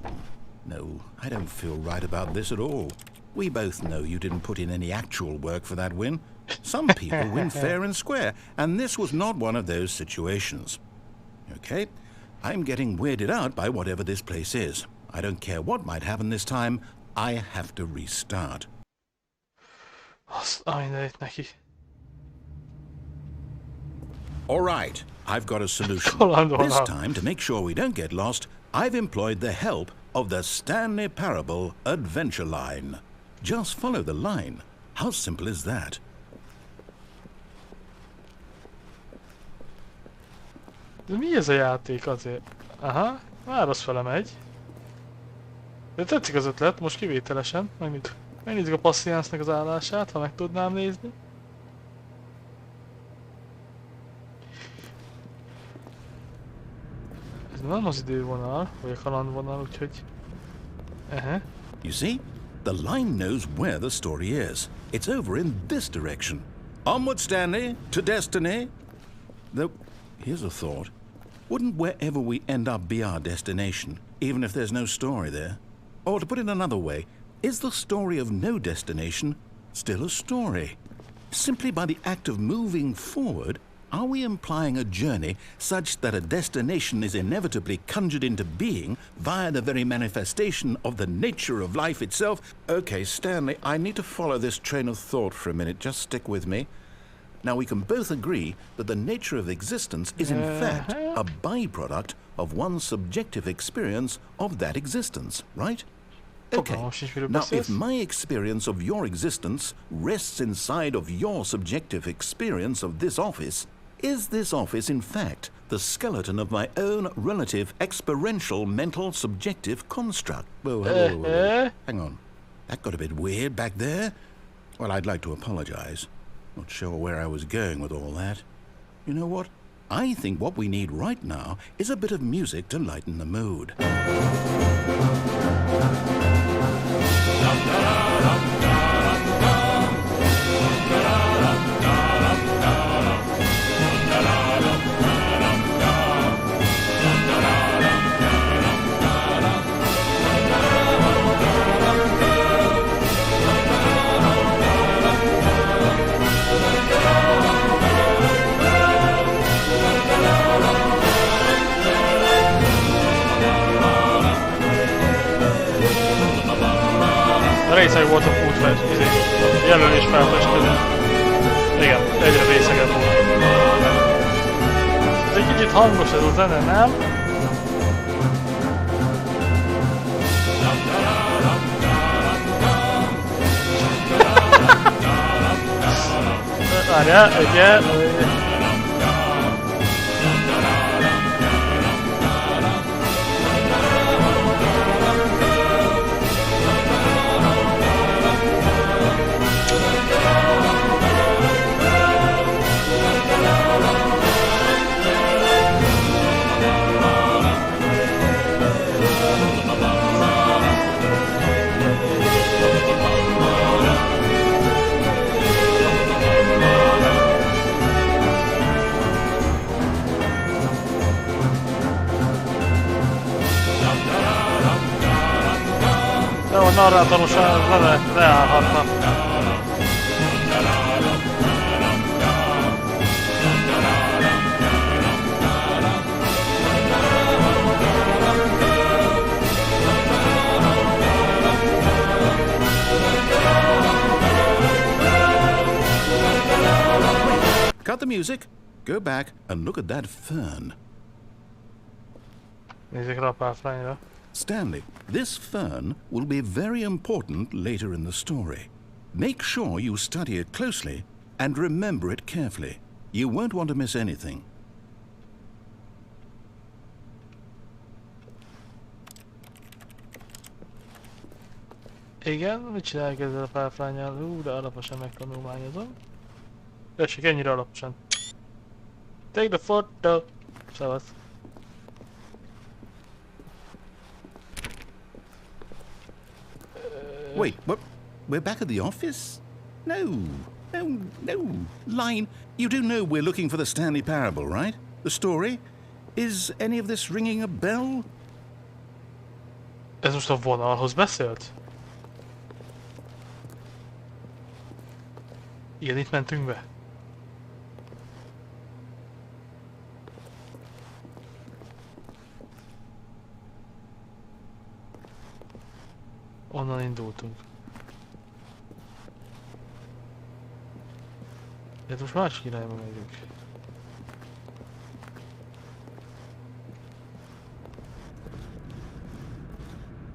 No, I don't feel right about this at all. We both know you didn't put in any actual work for that win. Some people win fair and square, and this was not one of those situations. Okay? I'm getting weirded out by whatever this place is. I don't care what might happen this time. I have to restart. All right, I've got a solution. This time, to make sure we don't get lost, I've employed the help of the Stanley Parable adventure line. Just follow the line. How simple is that? De mi ez a játék azért? Aha, már rossz fele megy. De tetszik az ötlet, most kivételesen. Megnézzük a passziánsznak az állását, ha meg tudnám nézni. nem az idővonal, vagy a kalandvonal, úgyhogy... You see? The line knows where the story is. It's over in this direction. Onward, Stanley, to destiny. Though, here's a thought. Wouldn't wherever we end up be our destination, even if there's no story there? Or to put it another way, is the story of no destination still a story? Simply by the act of moving forward, are we implying a journey such that a destination is inevitably conjured into being via the very manifestation of the nature of life itself? Okay, Stanley, I need to follow this train of thought for a minute. Just stick with me. Now, we can both agree that the nature of existence is in fact a byproduct of one's subjective experience of that existence, right? Okay, now if my experience of your existence rests inside of your subjective experience of this office, is this office in fact the skeleton of my own relative experiential mental subjective construct? Whoa, hang on. That got a bit weird back there. Well, I'd like to apologize. Not sure where I was going with all that. You know what? I think what we need right now is a bit of music to lighten the mood. Részeg volt a fútfest, jelölés felfestő. Igen, egyre részegebb volt. Ez egy kicsit hangos ez a zene, nem? Várjál, egyet. A narrátorusan leállhatna. Cut the music, go back and look at that fern. Nézzük rá a páfrányra. Stanley, this fern will be very important later in the story. Make sure you study it closely and remember it carefully. You won't want to miss anything. Igen, mit csináljuk ezzel a páfránnyal? De alaposan megtanulmányozom. Tessék, ennyire alaposan. Take the photo! Szevasz. Wait, what? We're back at the office? No. Line, you do know we're looking for the Stanley Parable, right? The story? Is any of this ringing a bell? Ez most a vonalhoz beszélt? Igen, itt mentünk be. Onnan indultunk. De most másik irányba megyünk.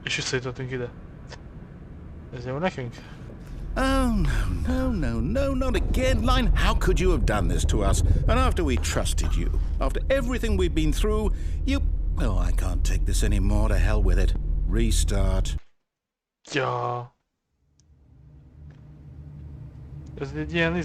És visszajutottunk ide. Ez jó nekünk? Oh, no, not again. Line, how could you have done this to us? And after we trusted you, after everything we've been through, you... Oh, I can't take this anymore. To hell with it. Restart. Ja. Ez egy ilyen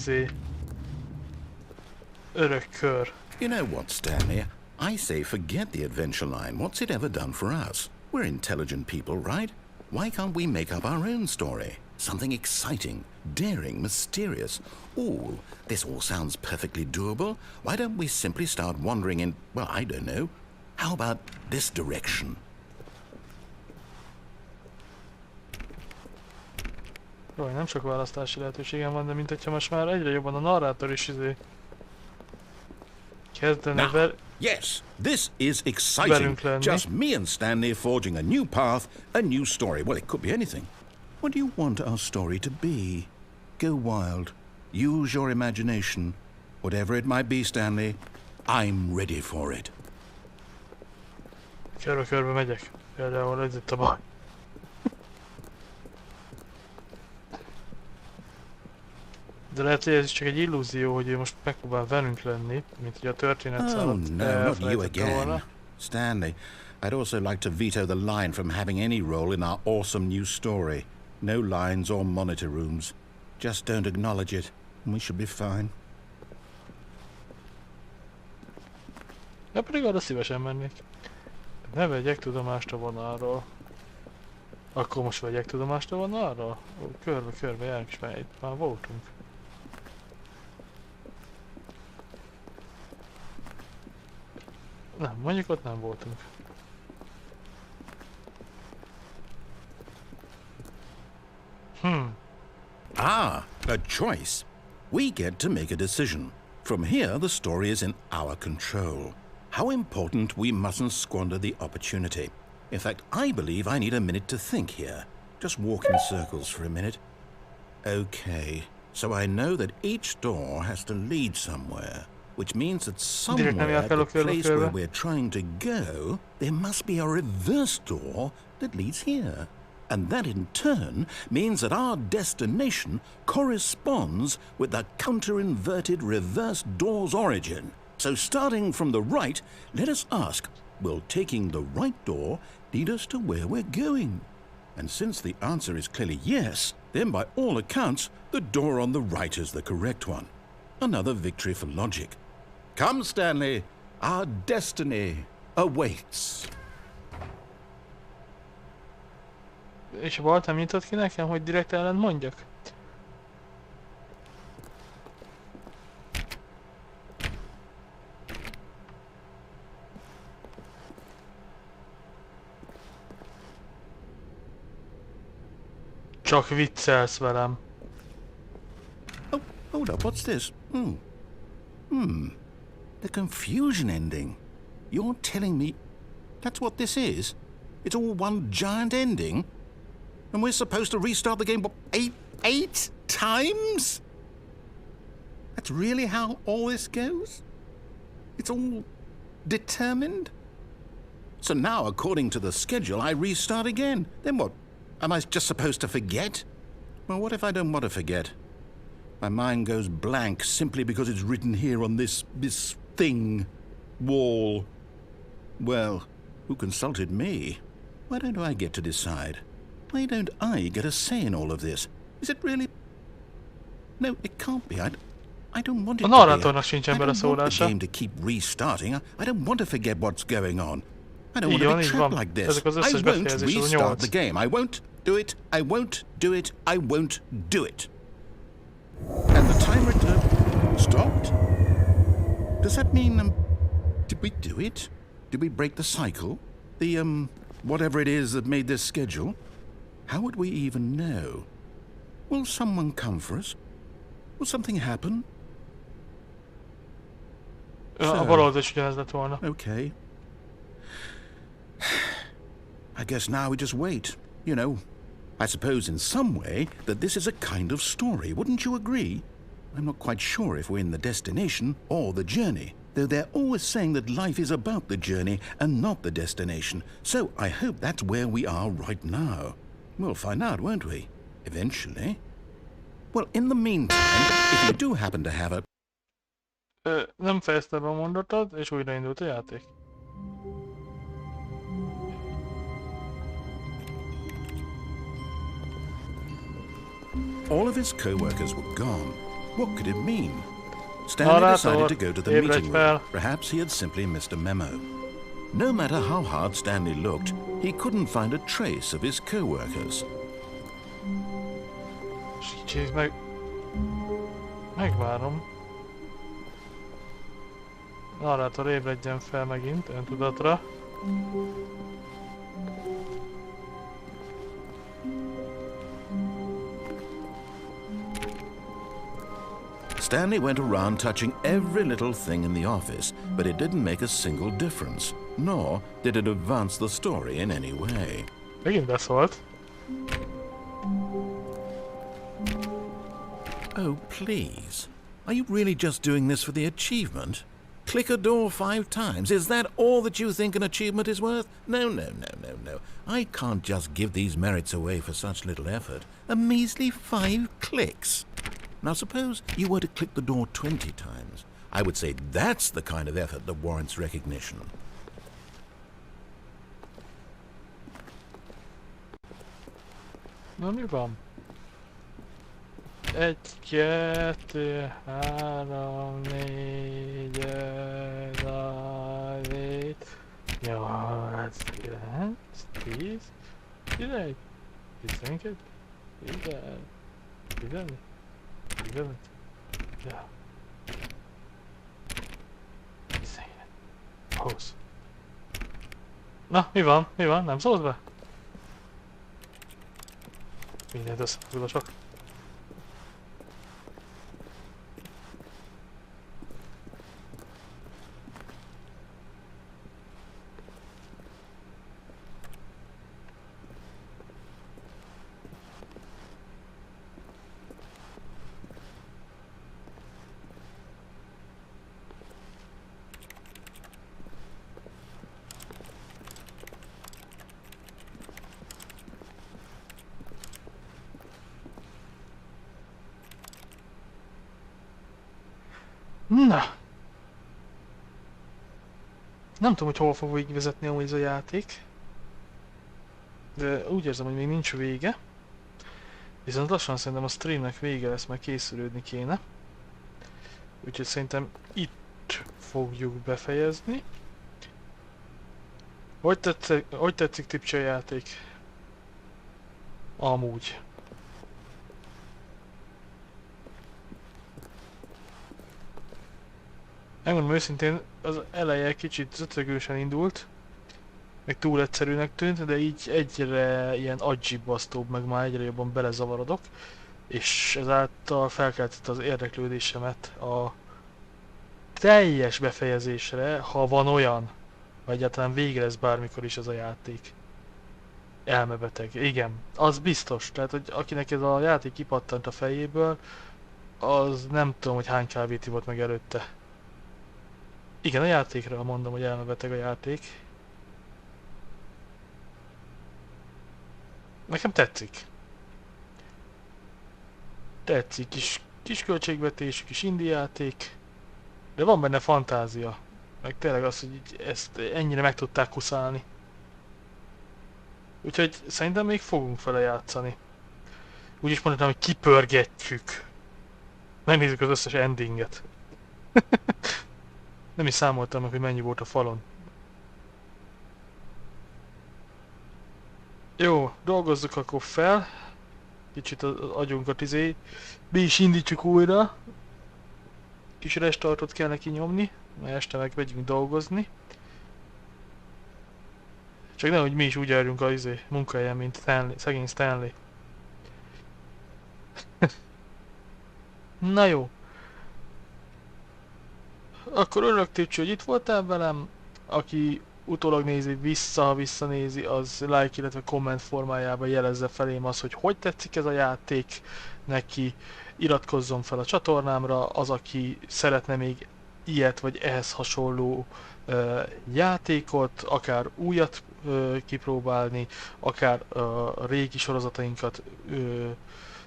örök kör. You know what, Stanley? I say forget the adventure line. What's it ever done for us? We're intelligent people, right? Why can't we make up our own story? Something exciting, daring, mysterious. Ooh, this all sounds perfectly doable. Why don't we simply start wandering in, well, I don't know. How about this direction? Jó, nem sok választási lehetőségem van, de mint hogyha most már egyre jobban a narrátor is kezdene yes, this is exciting. Just me and Stanley forging a new path, a new story. Well, it could be anything. What do you want our story to be? Go wild. Use your imagination. Whatever it might be, Stanley, I'm ready for it. Körbe megyek. Például ez itt a baj. De lehet, hogy ez csak egy illúzió, hogy ő most megpróbál velünk lenni, mint hogy a történet szállott. Oh no, not you again. Stanley, I'd also like to veto the line from having any role in our awesome new story. No lines or monitor rooms. Just don't acknowledge it, and we should be fine. Ja, pedig arra szívesen mennék. Ne vegyek tudomást a vonalról. Akkor most vegyek tudomást a vonalról? Körbe járunk, és már voltunk. Nem, mondjuk ott nem voltunk. Ah, a choice. We get to make a decision. From here, the story is in our control. How important we mustn't squander the opportunity. In fact, I believe I need a minute to think here. Just walk in circles for a minute. Okay, so I know that each door has to lead somewhere, which means that somewhere at the place where we're trying to go, there must be a reverse door that leads here. And that in turn means that our destination corresponds with the counter-inverted reverse door's origin. So starting from the right, let us ask, will taking the right door lead us to where we're going? And since the answer is clearly yes, then by all accounts, the door on the right is the correct one. Another victory for logic. Come, Stanley, our destiny awaits. És a balt nem nyitott ki nekem, hogy direkt ellent mondjak? Csak viccelsz velem. Oh, hold up, what's this? The confusion ending. You're telling me that's what this is? It's all one giant ending? And we're supposed to restart the game, what, eight times? That's really how all this goes? It's all determined? So now, according to the schedule, I restart again. Then what? Am I just supposed to forget? Well, what if I don't want to forget? My mind goes blank simply because it's written here on this thing, wall. Well, who consulted me? Why don't I get to decide? Why don't I get a say in all of this? Is it really? No, it can't be. I don't want it to be. I don't want the game to keep restarting. I don't want to forget what's going on. I don't want to be trapped like this. I won't restart the game. I won't do it. I won't do it. I won't do it. And the timer stopped? Does that mean, did we do it? Did we break the cycle? The, whatever it is that made this schedule? How would we even know? Will someone come for us? Will something happen? Okay. I guess now we just wait. You know, I suppose in some way that this is a kind of story, wouldn't you agree? I'm not quite sure if we're in the destination or the journey, though they're always saying that life is about the journey and not the destination. So I hope that's where we are right now. We'll find out, won't we? Eventually. Well, in the meantime, if you do happen to have a... Nem fejezte be a mondatot, és újraindult a játék. All of his co-workers were gone. What could it mean? Stanley decided to go to the ébredj meeting fel. room. Perhaps he had simply missed a memo. No matter how hard Stanley looked, he couldn't find a trace of his co-workers. Segíts meg. Megvárom. Narrátor, ébredjen fel megint, öntudatra. Stanley went around touching every little thing in the office, but it didn't make a single difference, nor did it advance the story in any way. Megint beszólt. Oh, please. Are you really just doing this for the achievement? Click a door 5 times. Is that all that you think an achievement is worth? No, no, no, no, no. I can't just give these merits away for such little effort. A measly 5 clicks. Now suppose you were to click the door 20 times. I would say that's the kind of effort that warrants recognition. Na mi van? 1, 2, 3, 4, 5, 7, 8, 9, 10, 11, 12, 13, 14, 15, 16, 20. Na, mi van? Mi van? Nem szólsz be? Mindent összefoglalok. Na! Nem tudom, hogy hol fog végigvezetni amúgy ez a játék. De úgy érzem, hogy még nincs vége. Viszont lassan szerintem a streamnek vége lesz, mert készülődni kéne. Úgyhogy szerintem itt fogjuk befejezni. Hogy tetszik Tipcsi a játék? Amúgy. Megmondom őszintén, az eleje kicsit zöcögősen indult, meg túl egyszerűnek tűnt, de így egyre ilyen agyibbasztóbb, meg már egyre jobban belezavarodok, és ezáltal felkeltette az érdeklődésemet a teljes befejezésre, ha van olyan, vagy egyáltalán vége lesz bármikor is ez a játék. Elmebeteg, igen, az biztos, tehát hogy akinek ez a játék kipattant a fejéből, az nem tudom, hogy hány kávét ivott meg előtte. Igen, a játékra mondom, hogy elmebeteg a játék. Nekem tetszik. Tetszik, kis költségvetésű, kis indie játék. De van benne fantázia. Meg tényleg az, hogy ezt ennyire meg tudták kuszálni. Úgyhogy szerintem még fogunk vele játszani. Úgy is mondhatnám, hogy kipörgetjük. Megnézzük az összes endinget. Nem is számoltam meg, hogy mennyi volt a falon. Jó, dolgozzuk akkor fel. Kicsit az agyunkat mi is indítsuk újra. Kis restartot kell neki nyomni, mert este meg megyünk dolgozni. Csak nehogy mi is úgy járjunk a munkahelyen, mint Stanley, szegény Stanley. Na jó. Akkor örülök, Tipcsi, hogy itt voltál velem. Aki utólag nézi, visszanézi, az like, illetve komment formájában jelezze felém az, hogy tetszik ez a játék neki. Iratkozzon fel a csatornámra, az, aki szeretne még ilyet, vagy ehhez hasonló játékot, akár újat kipróbálni, akár a régi sorozatainkat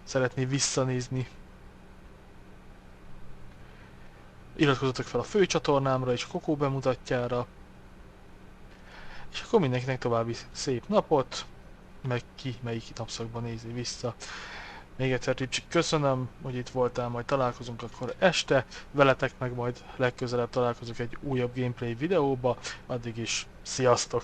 szeretné visszanézni. Iratkozzatok fel a fő csatornámra és a Koko bemutatjára. És akkor mindenkinek további szép napot, meg ki melyik napszakban nézi vissza. Még egyszer Ricsi, köszönöm, hogy itt voltál, majd találkozunk akkor este, veletek meg majd legközelebb találkozunk egy újabb gameplay videóba, addig is sziasztok!